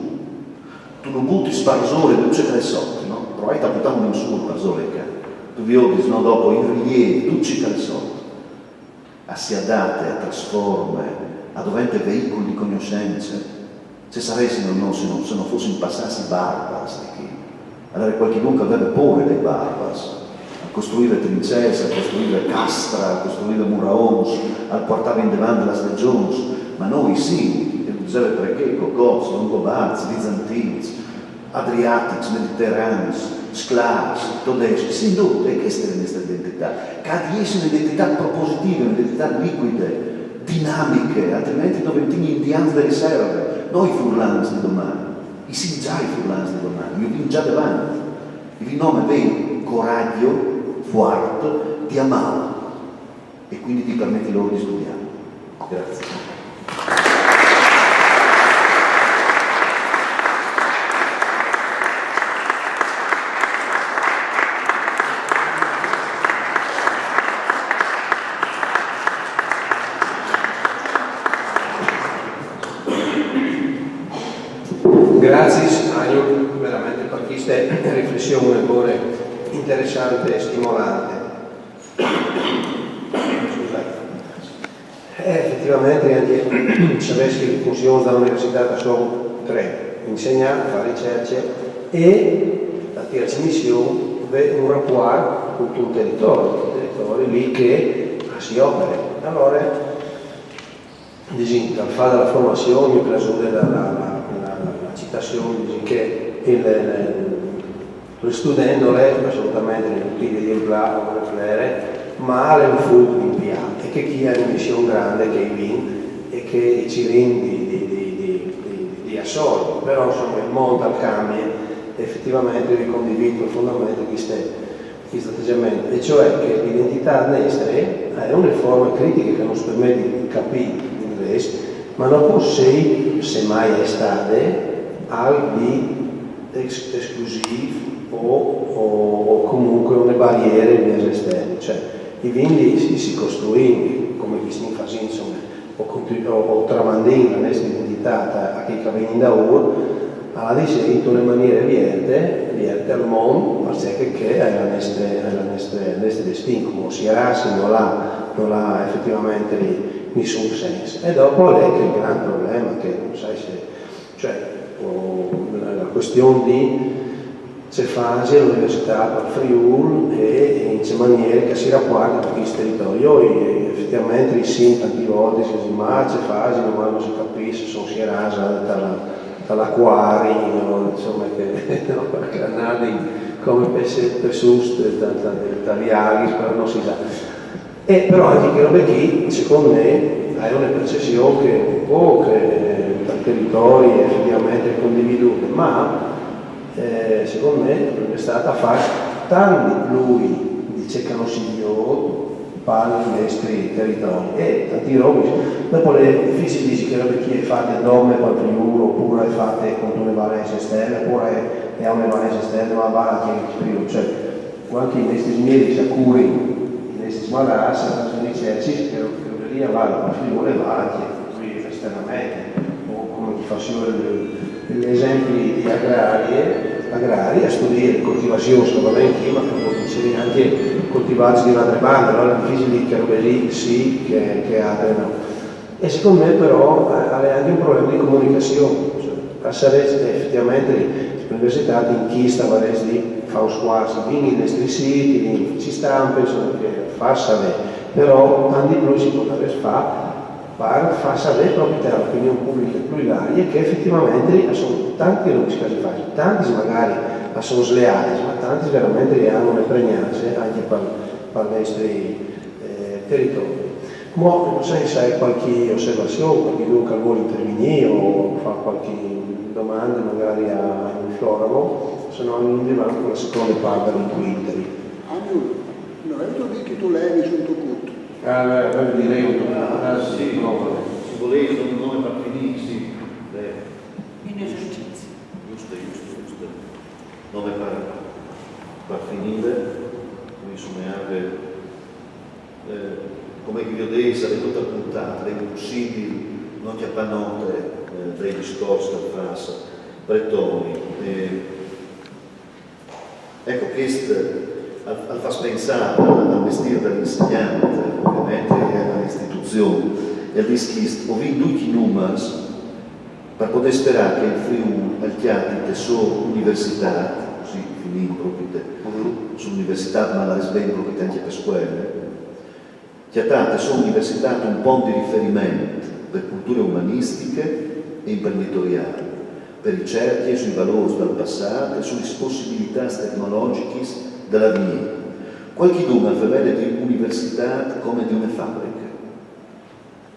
Tu non butti sparsore non c'è che ne sotto, no? Provai a buttare un insulto sparsore che tu vedi, no, dopo in rilievi, tu ci che ne sotto. Si adatta, a trasforma, a dovente veicoli di conoscenze. Se saressimo no, se non fossimo passati barbas di chi. Allora qualcuno che aveva paura dei barbas, a costruire trincee, a costruire castra, a costruire muraons, a portare in davanti le stagioni, ma noi sì, e bisogna perché gozi, longobardi, bizantini, adriatici, mediterranei, sclavi, tedeschi, sin dubbio, e questa è la nostra identità. Che ha di essere un'identità propositiva, un'identità liquida, dinamiche, altrimenti diventiamo indiani di riserva, noi furlans di domani, i si già i furlans di domani, io vin già davanti, il nome vedi coraggio, forte, di amare e quindi ti permette loro di studiare. Grazie. Grazie Mario, veramente per questa riflessione interessante e stimolante. Effettivamente anche se avessi le funzioni dall'università sono tre: insegnare, fare ricerche e la terza missione è un rapporto con un territorio lì che si opera. Allora, dal fare della formazione, io preso la citazione che lo studente non è assolutamente l'inutile di implare o riflettere, ma ha un frutto di impianto e che chi ha una missione grande che viene e che ci rende di assolto, però insomma il mondo cambia, effettivamente vi condivido profondamente questo atteggiamento, e cioè che l'identità estera è una forma critica che non ci permette di capire l'inglese, ma non può essere, se mai è stata, al di esclusivo o comunque una barriera in esterne, cioè i vindi si costruiscono come chi si fa insomma o tramandando la nostra identità a chi viene da ora alla disegno in maniera vierte al mondo perché è la nostra destino, come si era se non l'ha effettivamente nessun senso. E dopo è che il gran problema che non sai se cioè la questione di se fase all'università per Friuli e in che maniera che si rapporta con questo territorio e effettivamente sì, tante volte si dice ma c'è fase non si capisce, sono si rasa dall'acquari insomma che perché andate come per suste dagli aghi però non si sa e però anche che roba qui secondo me è una percezione che un po' che dal territorio effettivamente è condividuta, ma secondo me è stata fatta tanti lui dice che non si dio parla dei nostri territori e tanti robi dopo le fisici dice che robe chi è fatte nome per Friuli oppure è fatte con una valenza esterna oppure è una valenza esterna ma va anche in Friuli, cioè anche i nostri miei si accuri i nostri smalassi sono i ceci che lì va per Friuli va anche qui esternamente o come ti faccio gli esempi di agrari a studiare coltivazione solamente ma come dicevi anche coltivati di un'altra banda, allora è difficile che lì sì che altre no. E secondo me però ha anche un problema di comunicazione, cioè, passare effettivamente l'università di inchiesta varese di fa un squarcio, vieni nei nostri siti, ci stampa, insomma, che fa sapere, però tanti più si può fare per far sapere proprio all'opinione pubblica plurale che effettivamente sono tanti non si fanno, tanti magari sono sleali, ma tanti veramente hanno una pregnanza anche per i nostri territori. Ma non so se hai qualche osservazione, qualche dunque vuole intervenire o fare qualche domanda magari a Floramo, se no andiamo con la seconda parte dell'incontro. Non è detto che tu levi sul tuo culto. Direi un sì, si voleva un nome per finire, sì. In esercizio. Giusto. Nome per finire, mi sono come vi ho detto, sarei tutta puntata, è impossibile non chiappanote dei discorsi che faccio Brettoni. Ecco, questo al fa pensare al mestiere dell'insegnante, ovviamente all'istituzione, e al rischio, ho vinto tutti i numeri per poter sperare che il Friuli al chiatti le sue università, così finì proprio sull'università, ma la risbene proprio anche per scuole, chiattate sono università un punto di riferimento per culture umanistiche e imprenditoriali, per ricerche sui valori del passato e sulle possibilità tecnologiche dell'avvenire. Qualche dunque fa vedere di università come di una fabbrica.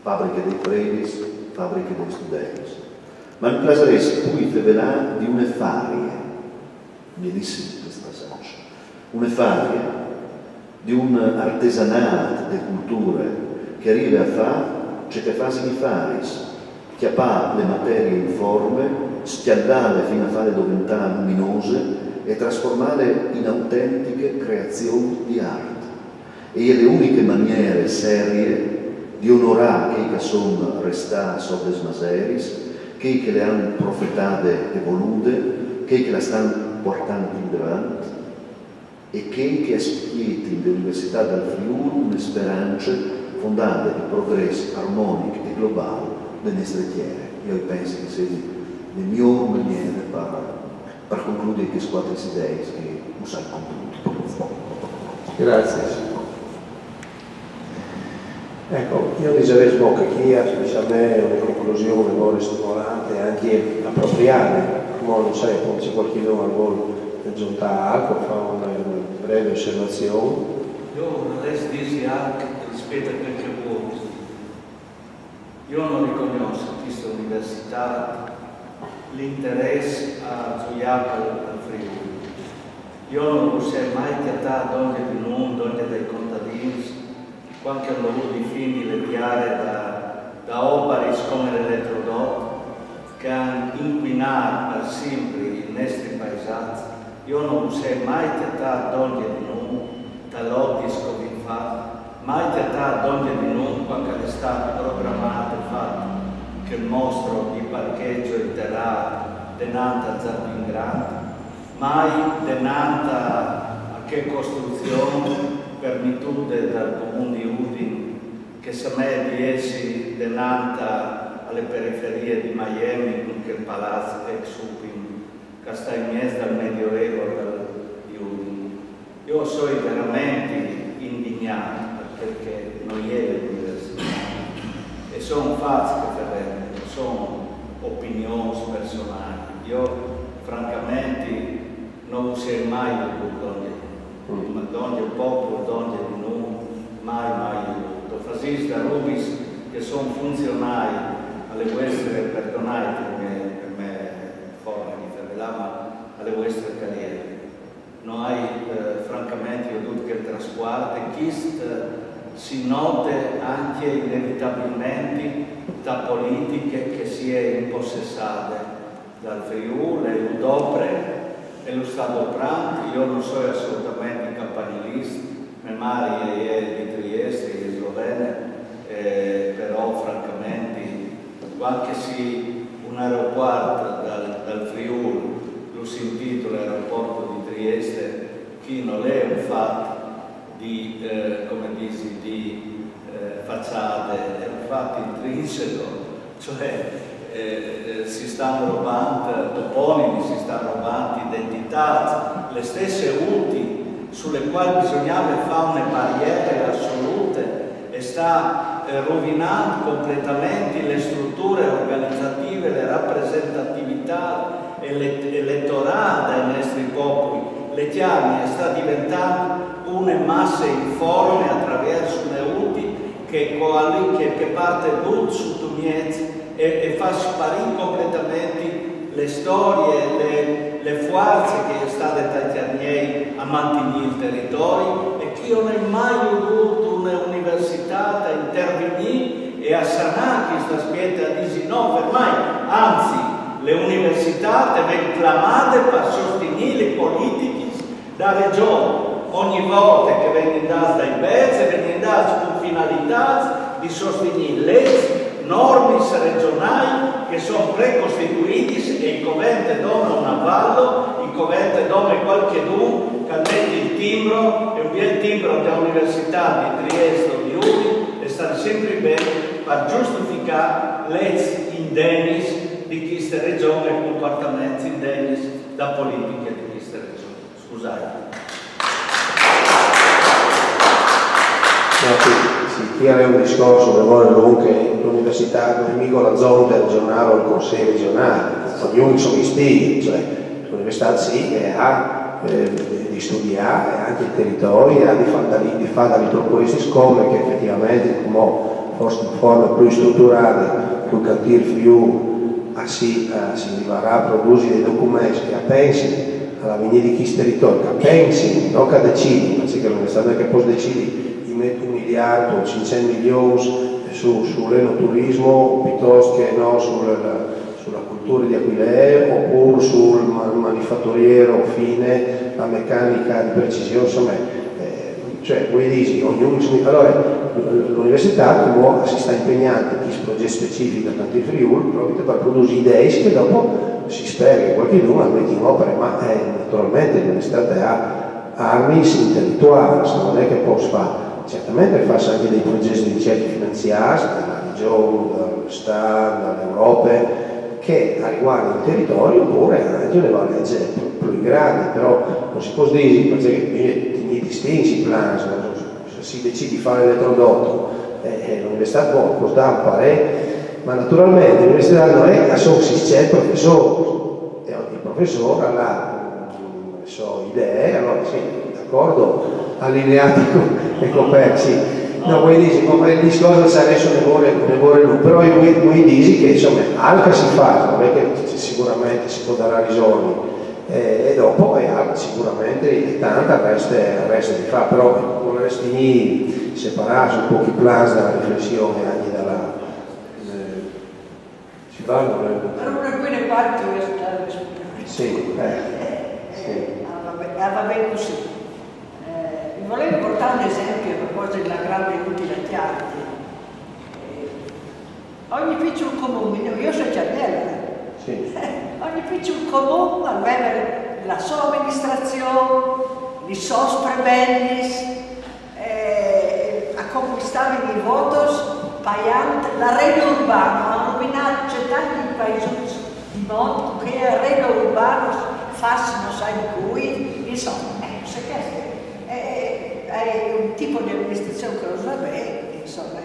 fabbriche dei previs, fabbriche dei studenti. Ma mi piacerebbe poi parlare di un'effaria, benissimo questo passaggio, un'effaria di un artesanato di culture che arriva a fare ciò che fa signifaris, chiappare le materie in forme, schialdarle fino a fare diventare luminose e trasformarle in autentiche creazioni di arte. E le uniche maniere serie di onorare che sono restati sotto le maseris, che le hanno profetate e volute, che la stanno portando in davanti e che spiegati dell'Università del Friuli una speranza fondata di progresso armonico e globale delle nostre terre. Io penso che sia la migliore maniera per concludere queste 4 idee che usare concluso. Grazie. Ecco, io direi che qui specialmente una conclusione molto stimolante e anche appropriata. Non sai, c'è qualcuno che vuole aggiungere altro, fa una breve osservazione. Io vorrei dire anche rispetto a quel che vuoi. Io non riconosco in questa università l'interesse a giocare al Friuli. Io non ho mai trattato ogni di noi, ogni dei contadini, quando hanno avuto i figli le diare da opere come l'elettrodotto, che hanno inquinato per sempre i nostri paesaggi. Io non ho mai trattato ogni di noi, dall'ottisco di fatto, mai trattato ogni di noi quando è stato programmato il fatto che il mostro di parcheggio interato denante al Giardino Grande, mai denante a che costruzione per mitude dal comune di Udine, che sa me di essi denante alle periferie di Miami, con quel palazzo ex Upin, che sta in mezzo al Medioevo di Udine. Io sono veramente indignato perché non è l'università e sono fatti che per sono opinioni personali. Io francamente non userei mai il buco d'ogni popolo, d'ogni di noi, mai voluto. Fascis da Rubis che sono funzionari alle vostre, perdonate per me forma di favela, ma alle vostre carriere. Noi francamente io tutto che il trasporto si note anche inevitabilmente da politiche che si è impossessate dal Friuli e l'Udopre e lo Stato Pranti. Io non sono assolutamente campanilista, mia madre è di Trieste, è slovena, però francamente anche se un aeroporto dal Friuli lo si intitola aeroporto di Trieste, chi non è un fatto di, come dici, di facciate, è un fatto intrinseco, cioè si stanno rubando toponimi, si stanno rubando identità, le stesse UTI sulle quali bisognava fare una barriere assolute e sta rovinando completamente le strutture organizzative, le rappresentatività elettorali dei nostri popoli. Le chiami sta diventando una massa informe attraverso le UTI che parte tutto su Tumiez e fa sparire completamente le storie, le forze che sono state tagliate a mantenere il territorio e che non è mai avuto un'università da intervenire e a sanare questa aspetto a dire no, ormai, anzi, le università devono clamare per sostenere le politiche da regione. Ogni volta che vengono date dai pezzi, vengono date con finalità di sostenere le norme regionali che sono precostituite e il Covente dona un avallo, il Covente dona qualcheduno che mette il timbro e il timbro dell'Università di Trieste o di Udine e sta sempre bene per giustificare le indennis di queste regioni e comportamenti indennis da politiche di queste regioni. Scusate. Qui è un discorso che vuole che l'università non è mica la zona regionale o il consiglio regionale, ognuno sono i stili, cioè l'università sì ha di studiare anche il territorio, ha di fare delle proposte come che effettivamente come forme più strutturate, cui capire più si arriverà a produrre dei documenti che pensi alla venire di chi territorio, che pensi, non che decidi, perché l'università che poi decidi di mettere 1 miliardo o 500 milioni sull'enoturismo piuttosto che no, sulla cultura di Aquilea oppure sul manifatturiero fine, la meccanica di precisione, insomma, cioè voi dici, ognuno, allora l'università come si sta impegnando in questo progetto specifico da tanti Friuli proprio per produrre idee che dopo si spera che qualcuno metti in opera, ma naturalmente l'università ha armi intellettuali, non è che posso fare. Certamente fa anche dei progetti di ricerca finanziati dalla regione, dallo Stato, dall'Europa, che riguardano il territorio oppure anche una valenza più grande, però non si può dire perché ti distingi i plan, se si decide di fare l'elettrodotto, l'università può dare un parere, ma naturalmente l'università non è solo se c'è il professore, e ogni professore ha le sue idee, allora sì, d'accordo, allineati e coperti. No, voi dici, come il discorso adesso ne vuole lui, però voi dici che insomma anche si fa, non è che sicuramente si può dare ragioni e dopo sicuramente tanta resta di fare, però non resti separati un po' i plan dalla riflessione anche dalla si fa per una buona parte universitaria sì, va bene così. Volevo portare un esempio a proposito della grande utile chiave. Ogni piccolo comune, io sono Giardella, sì. Ogni piccolo comune aveva la sua amministrazione, i suoi prebellis, a conquistare i voti, pagando la rete urbana, hanno nominato tanti paesi di mondo che la rete urbana facciano sai di cui, insomma, se che è un tipo di amministrazione che lo sa bene, insomma,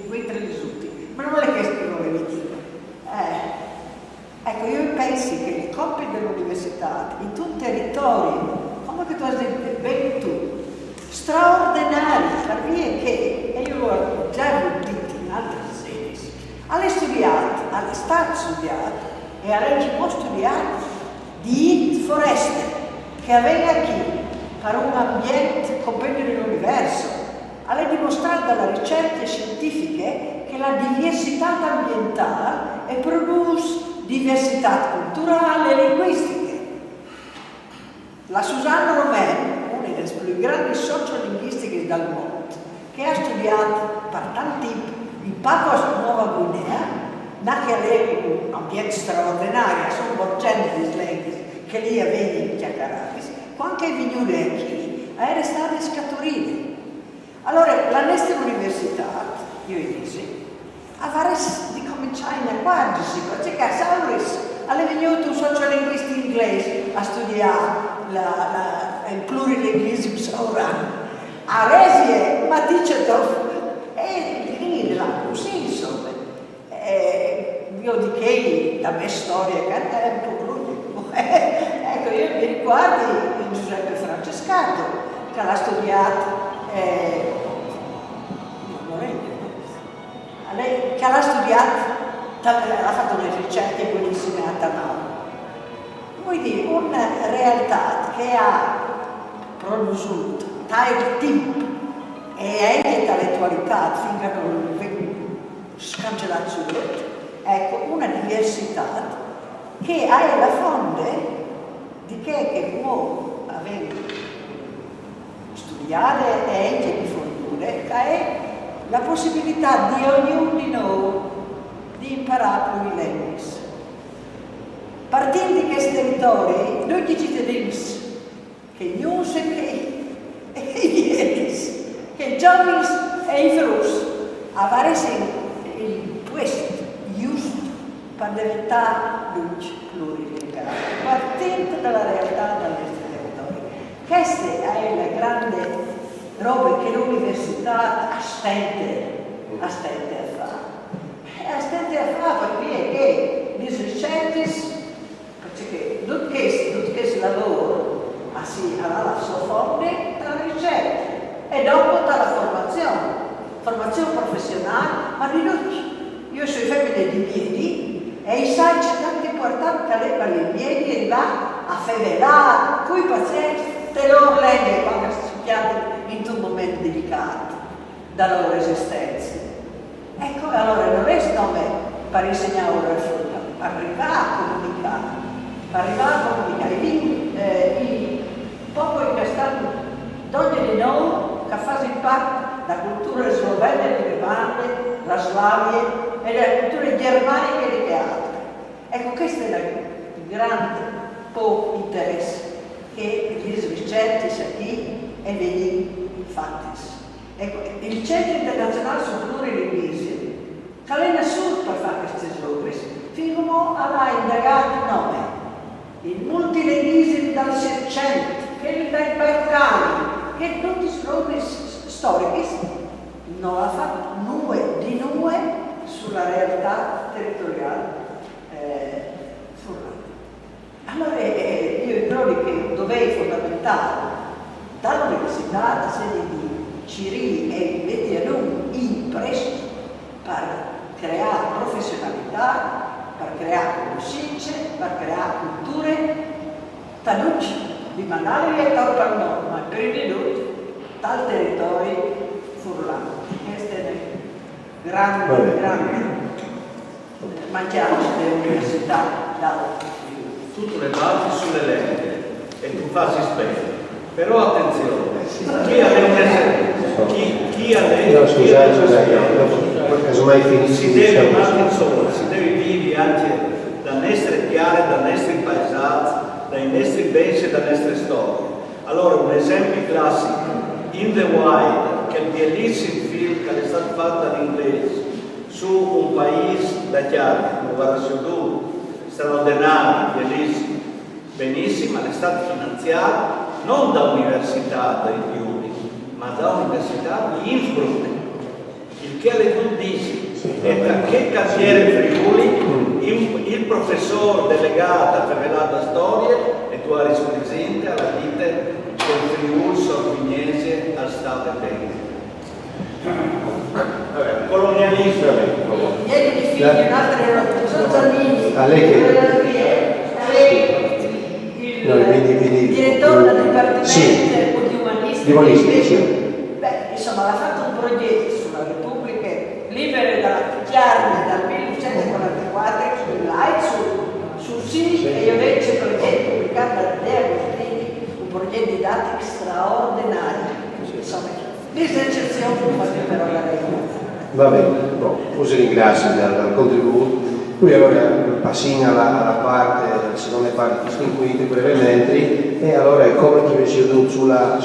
mentre risulti. Ma non è questo che volevo dire. Ecco, io penso che i compiti dell'università in tutti i territori, come tu hai detto bene tu, straordinari, per via che, e io l'ho già detto in altre sedi, alle studiate, alle state studiate e alle regime studiate di foreste che aveva qui per un ambiente completo dell'universo, a dimostrare dalle ricerche scientifiche che la diversità ambientale produce diversità culturale e linguistica. La Susanna Romain, una delle più grandi sociolinguistiche del mondo, che ha studiato per tanti in Papua Nuova Guinea, che aveva un ambiente straordinario, sono borgenti di slenghi che lì aveva in Chiacaravis, quando è venuto qui, era stato scaturito. Allora, la nostra università, io dico, aveva di cominciare in quadrisi, perché a Sauris è venuto un sociolinguista inglese a studiare il plurilinguismo saurano. A Resie, Maticetov, e lì là così, insomma. Io di che la mia storia che è un po' ecco, io mi ricordo di Giuseppe Francescato, che l'ha studiato, che l'ha studiato, ha fatto delle ricerche buonissime a Tamau. Quindi una realtà che ha prodotto tale tempo e anche intellettualità finché non vengono scancellazione, ecco, una diversità che è la fonte di che può avere studiare e anche diffondere, che è la possibilità di ognuno di noi di imparare più i lingue. Partendo di questi territori, noi di cittadini, che ognuno sa che ieri, che giovani e i frus, avere il questo giusto per diventare luce plurilinguale, partendo dalla realtà del nostro territorio. Questa è la grande roba che l'università stente a fare. E stente a fare perché le ricerche, perché tutto questo lavoro ha la sua fonte dalla ricerca e dopo dalla formazione formazione professionale, ma di tutti. Io sono femmine di piedi e i sai c'è tanto importante che lei per i piedi e va a fevelare, poi pazienza, te lo legge quando si chiama in un momento delicato dalla loro esistenza. Ecco, allora non è nome per insegnare ora il futuro, per arrivare a comunicare, i popoli che stanno, ogni di noi, che fanno parte della cultura slovena e levante, la Slavia e delle culture germaniche e le altre. Ecco, questo è il grande interesse che gli ricerchi qui e vedi fatti. Ecco, il Centro Internazionale sul Plurilinguismo, che è nessuno per fare questi sviluppi, fino a indagare il nome, il multilinguismo dal Seicento, che è dai Balcani, che tutti i sviluppi storici non ha fatto nuove sulla realtà territoriale. Allora io credo che un dovere fondamentale dall'università, la sede di Ciri e Medialum in presto per creare professionalità, per creare conoscenze, per creare culture, tanucci di mandare e per noi, ma per i minuti dal territorio furlano. Questo è il grande mangiarci dell'università da tutte le basi sulle leggi e tu facci specie. Però attenzione, chi ha casomai finisci si deve si deve vivere anche da nostre chiare, da nostri paesaggi, dai nostri beni, da nostre storie. Allora un esempio classico, In the Wild, che è un bellissimo film che è stato fatto in inglese su un paese da chiare, come Guarasciudù, straordinario, bellissimo, benissimo, è stato finanziato non da Università dei Friuli, ma da Università di Innsbruck, il che le tu dici, e da che cantiere Friuli, il professore delegato per la storia, e tu hai presente alla dite che il Friuli sorvignese al Stato bene. Colonialismo. Ieri di figli, un'altra sono Zanini. A lei che... Il direttore del Dipartimento sì. di Umanistici. Sì. Beh, insomma, ha fatto un progetto sulla Repubblica libera da chiarne dal 1944 sul sito e io invece progetto pubblicato da Dea Agostini, un progetto didattico straordinario. Insomma, l'esercizione però la regola. Va bene, us ringrazio del contributo. Qui allora passiamo alla parte, alla seconda parte distinguita brevemente, e allora come ti ho seduto sulla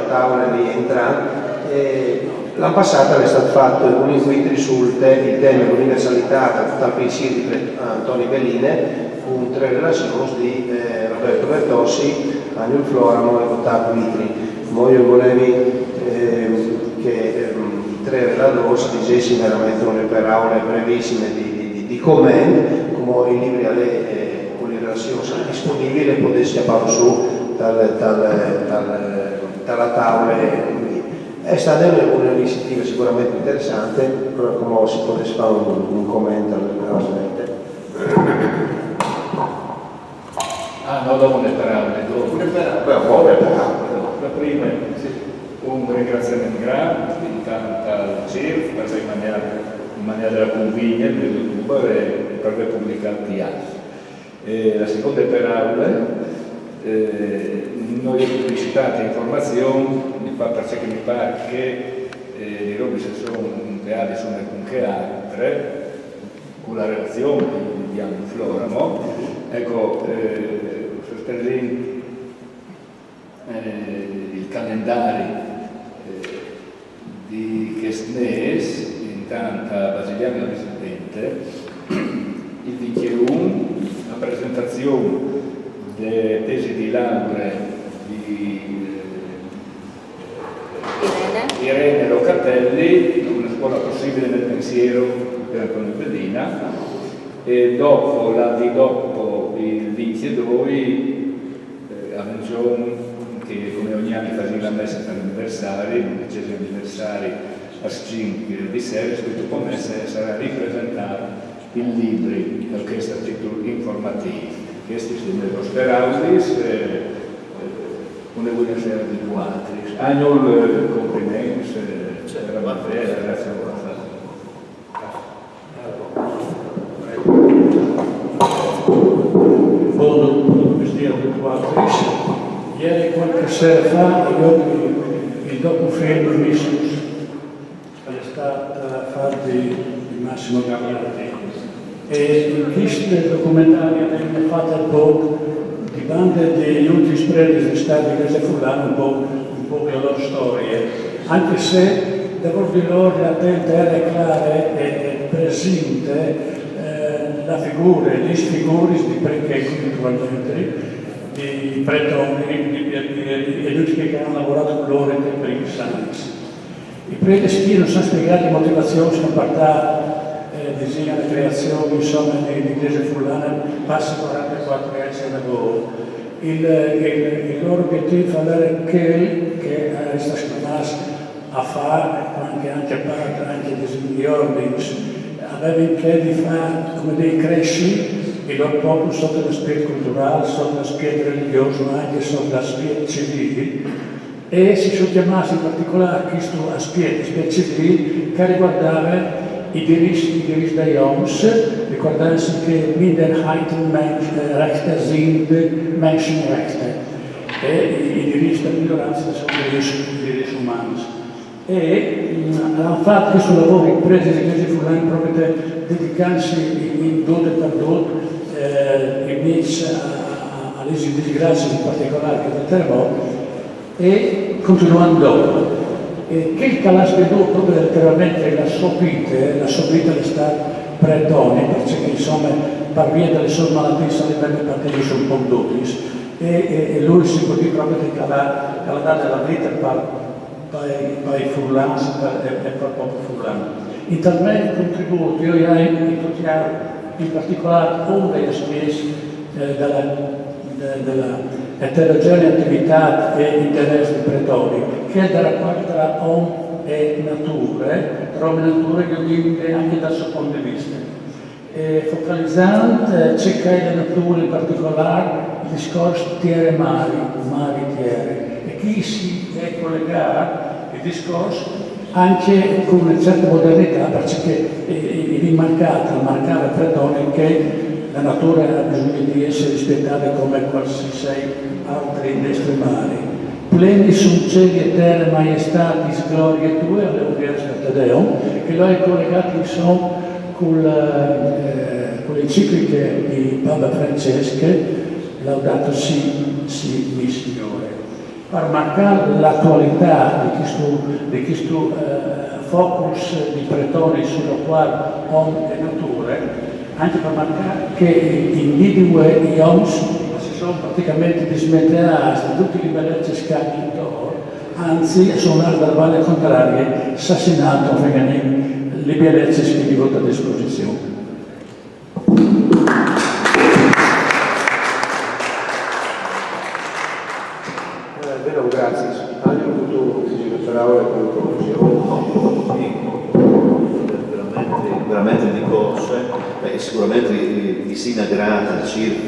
tavola rientrante. L'anno passato è stato fatto un incontro sul tema dell'universalità dal pensiero di Antonio Belline, con 3 relazioni di Roberto Bertossi, Anil Floramo e Ottavio Vitri. Io volevo che i 3 relatori dicessero veramente una parole brevissime di commento, come i libri con le relazioni sono disponibili e potessi parlare su dalla tavola. È stata un'iniziativa sicuramente interessante, però come si potesse fare un commento alla gente. No, dopo ne parliamo. La prima, un ringraziamento grande, intanto al CIRF per in maniera della convegna del youtuber e per aver pubblicato altri. La seconda parola, noi pubblicità e informazioni, mi fa perché mi pare che le robe si sono create sono anche altre, con la relazione di Anil Floramo. Ecco, il calendario di Chesnes, intanto a Basiliano Residente, il 21, la presentazione delle tesi di laurea di Irene Locatelli, una scuola possibile nel pensiero per Antonio Bedina, e dopo il 22 Avvenzione, che come ogni anno fa la messa per anniversari, il 10° anniversario a 5 di serie, scritto come se sarà ripresentato in libri d'orchestra titolo informativi. Questi sono i Rosperaudis, una buona serie di quadri. Annual compliments, veramente, grazie a voi. Buon mestiere di quadris. Ieri qualche sera fa il docufilm Missus è stato fatto di Massimo Gagliardi e in questo documentario venne fatta un po' di bande degli ultimi spreadi di Stato di Casa Fulano, un po' le loro storie, anche se devo dire loro la era clara e presente la figura, le figure di perché naturalmente di pretoni e tutti che hanno lavorato con loro per i santi. I preti non sono spiegati motivazioni, sono partiti disegna la creazione insomma di Chiesa Fulana, passa 44 anni da lavoro. Il loro obiettivo è avere che è stato chiamato a fare, anche a parte anche degli ordini, aveva che di fare come dei cresci il loro popolo sotto l'aspetto culturale, sotto l'aspetto religioso, ma anche sotto l'aspetto civile, e si sono chiamati in particolare questo aspetto civile che riguardava i diritti degli Homs, ricordandosi che Minderheitenrechte sind Menschenrechte, e i diritti della minoranza sono i diritti umani. E hanno fatto questo lavoro in presa di Chiesa Fulani proprio per dedicarsi in dote per dote invece alle disgrazie in particolare che del terremoto e continuando che calasse dopo proprio letteralmente la sopita è stata pretone perché insomma per via delle sue malattie sanitarie partite un po' dotis e lui si può dire proprio che la data della vita per i furlani e per il popolo furlano. In tal contributo io in particolare uno degli aspetti della eterogenea attività e interesse dei pretori, che è dalla parte tra uomo e natura, che vive anche dal suo punto di vista. Focalizzando cercare la natura in particolare il discorso terre-mari, mari-terre, e chi si è collegato il discorso anche con una certa modernità, perché è marcava pretone che la natura ha bisogno di essere rispettata come qualsiasi altri estremali. Pleni sunt cieli e terre maiestatis glorie tue, all'Università Tadeum, che lo è collegato insomma con le encicliche di Papa Francesco, Laudato si mi Signore, per marcare l'attualità di questo focus di pretoni sulla quale uomo e natura, anche per marcare che individui e gli uomini si sono praticamente dismetterati di tutti i bellezze scacchi intorno, anzi sono andati dalla valle contraria, assassinato le bellezze che gli vota a disposizione. Bene, grazie. Anche tu le parole con conclusione. Veramente di corse, sicuramente i sinagrati, il CIRF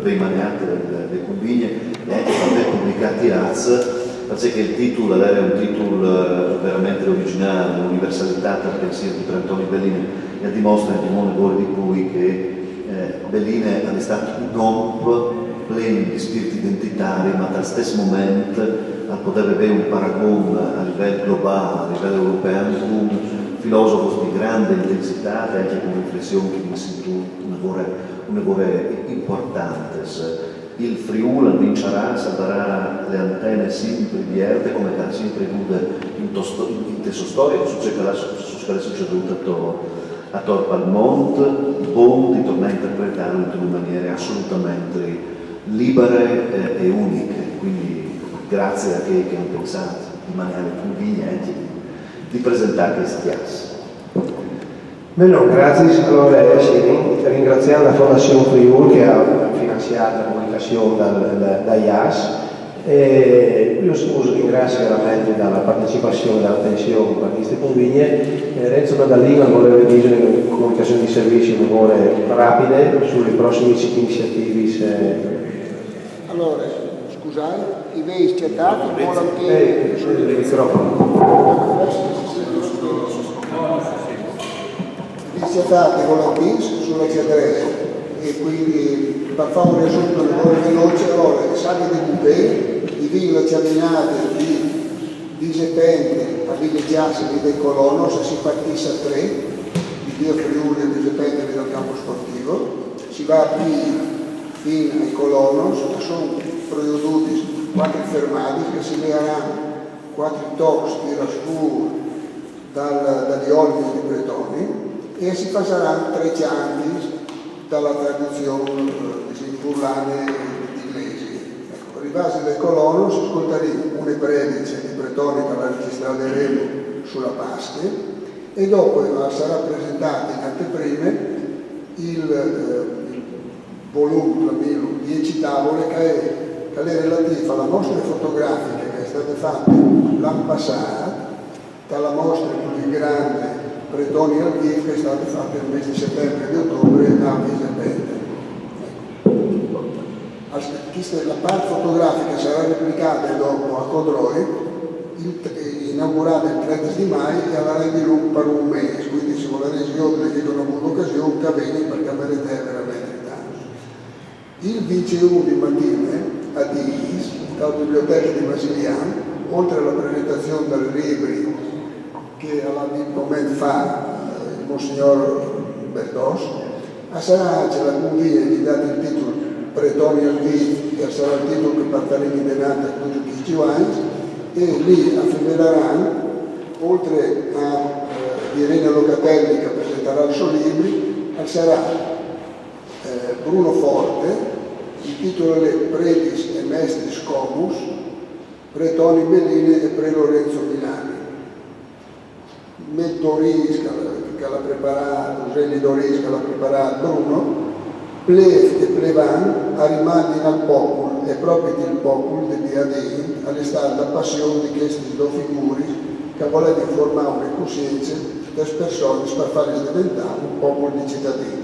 per i magnati delle convigne e anche per pubblicati AZ, perché il titolo era un titolo veramente originale, l'universalità del pensiero di Antonio Belline, e dimostra di modo di cui che Belline è stato un uomo pieno di spiriti identitari, ma allo stesso momento a poter avere un paragone a livello globale, a livello europeo, un filosofo di grande intensità e anche con riflessioni che mi sento una importante. Il Friuli vincerà, salverà le antenne sempre vierte come ha sempre avuto in questa storia, è succeduto a Tor Palmont, buon di tornare a interpretarlo in maniere assolutamente libere e uniche, quindi grazie a chi hanno pensato in maniera conveniente di presentare questi assi. Bene, grazie. Allora, ringraziamo la Fondazione Friuli che ha finanziato la pubblicazione da IAS Io scuso, ringrazio veramente dalla partecipazione, dall'attenzione per queste convigne. Renzo Nadalina voleva dire in comunicazione di servizi in ore rapide sulle prossime iniziative. Allora, scusate, i vei schiattati volontieri sul microfono. I schiattati volontieri sulla CDR e quindi per fare un riassunto veloce, ora sale di Coupé, i villa camminate di Zepente a Ville Giassi del Colono, se si partisse a 3, di via Friuli a di Zepente del campo sportivo, si va a piedi fino ai Colonos, sono prodotti 4 fermati che si leveranno 4 tox di Rascur dagli olmi di Bretoni e si passeranno 3 anni dalla tradizione furlane inglesi. Ecco, rimasti del Colono si ascolteremo una predice di Bretoni per la registreremo sulla Pasche e dopo sarà presentato in anteprime il volume 10 tavole che è relativo alla mostra fotografica che è stata fatta l'anno passato dalla mostra più grande Bretoni al Kiev che è stata fatta nel mese di settembre e di ottobre a Visepente. La parte fotografica sarà replicata dopo a Codroi, inaugurata il 30 di maggio e alla Rendi Lung per un mese, quindi se volete io che non ho avuto occasione che viene perché vedete veramente tanto. Il 21 di mattina a Dis, dalla biblioteca di Masiliano, oltre alla presentazione del libri che un momento fa il Monsignor Bertos, a Sarà c'è la convegna che dà il titolo Bretoni al Kiev, che sarà il titolo che partirà in denata con i 15 anni, e lì a Fevellaran, oltre a Irene Locatelli che presenterà il suo libro, sarà Bruno Forte, il titolo è Predis e Mestris Comus, Bretoni Bellini e Pre Lorenzo Milani. Doris che l'ha preparato, Giuseppe Doris che l'ha preparato Bruno, Plev e Plevan arrivati al popolo e proprio il popolo di Biadin all'estate la passione di questi due figuri che volevano formare una coscienza delle persone per farle diventare un popolo di cittadini.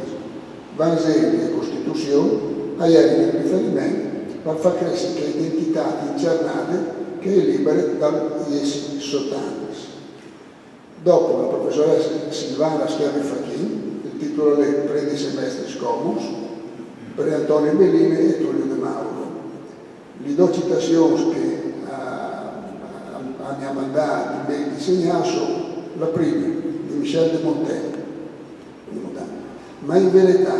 Vangeli e Costituzione erano il riferimento per far crescere l'identità incernale che è libera dagli essi sottanti. Dopo la professoressa Silvana Schiavi Fachin, il titolo è Predis e Mestris Comus, per Antonio Bellini e Tullio De Mauro. Le due citazioni che hanno mandato di insegnare sono la prima, di Michel de Montaigne, ma in verità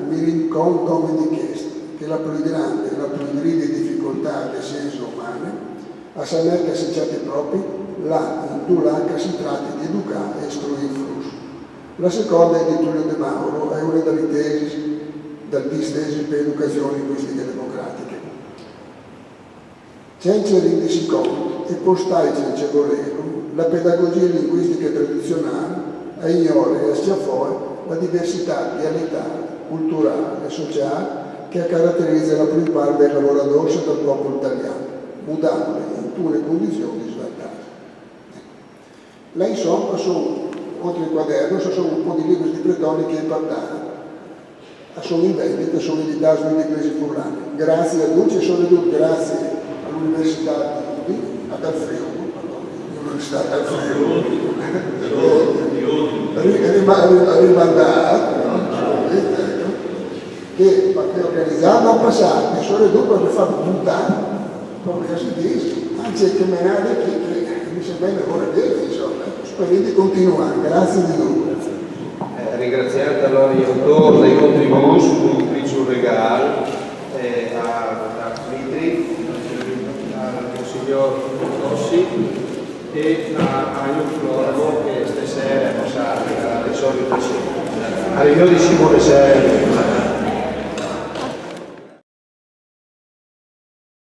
mi rincontro come di questo, che la più grande e la più grande difficoltà delle scienze umane a sapere che si certi propri là in Dulà che si tratta di educare e istruire il flusso. La seconda è di Tullio De Mauro, è una delle tesi dal distesi per educazione linguistica democratica. Senza rendersi conto e postare senza volerlo, la pedagogia linguistica tradizionale ignora e schiaffona la diversità dialettale, culturale e sociale che caratterizza la prima parte dei lavoratori del popolo italiano, mutandoli in una condizione di svantaggio. Là insomma sono, oltre il quaderno, sono un po' di libri di Bretoni che impartano. Sono in vendita, sono editati sugli inglesi furlani. Grazie a tutti e soprattutto grazie all'Università di all'Università del Friuli, rimandato, che organizzava in passato, e soprattutto per far puntare, come si dice, anzi che menare chi mi sembra bene ora dire, insomma, spero di continuare. Grazie di nuovo. Ringraziando allora gli autori dei contributi sul regalo a Dmitri, al signor Tossi e a Aio Floramo che stasera è passata alle solite sere. Alle 12 buonasera.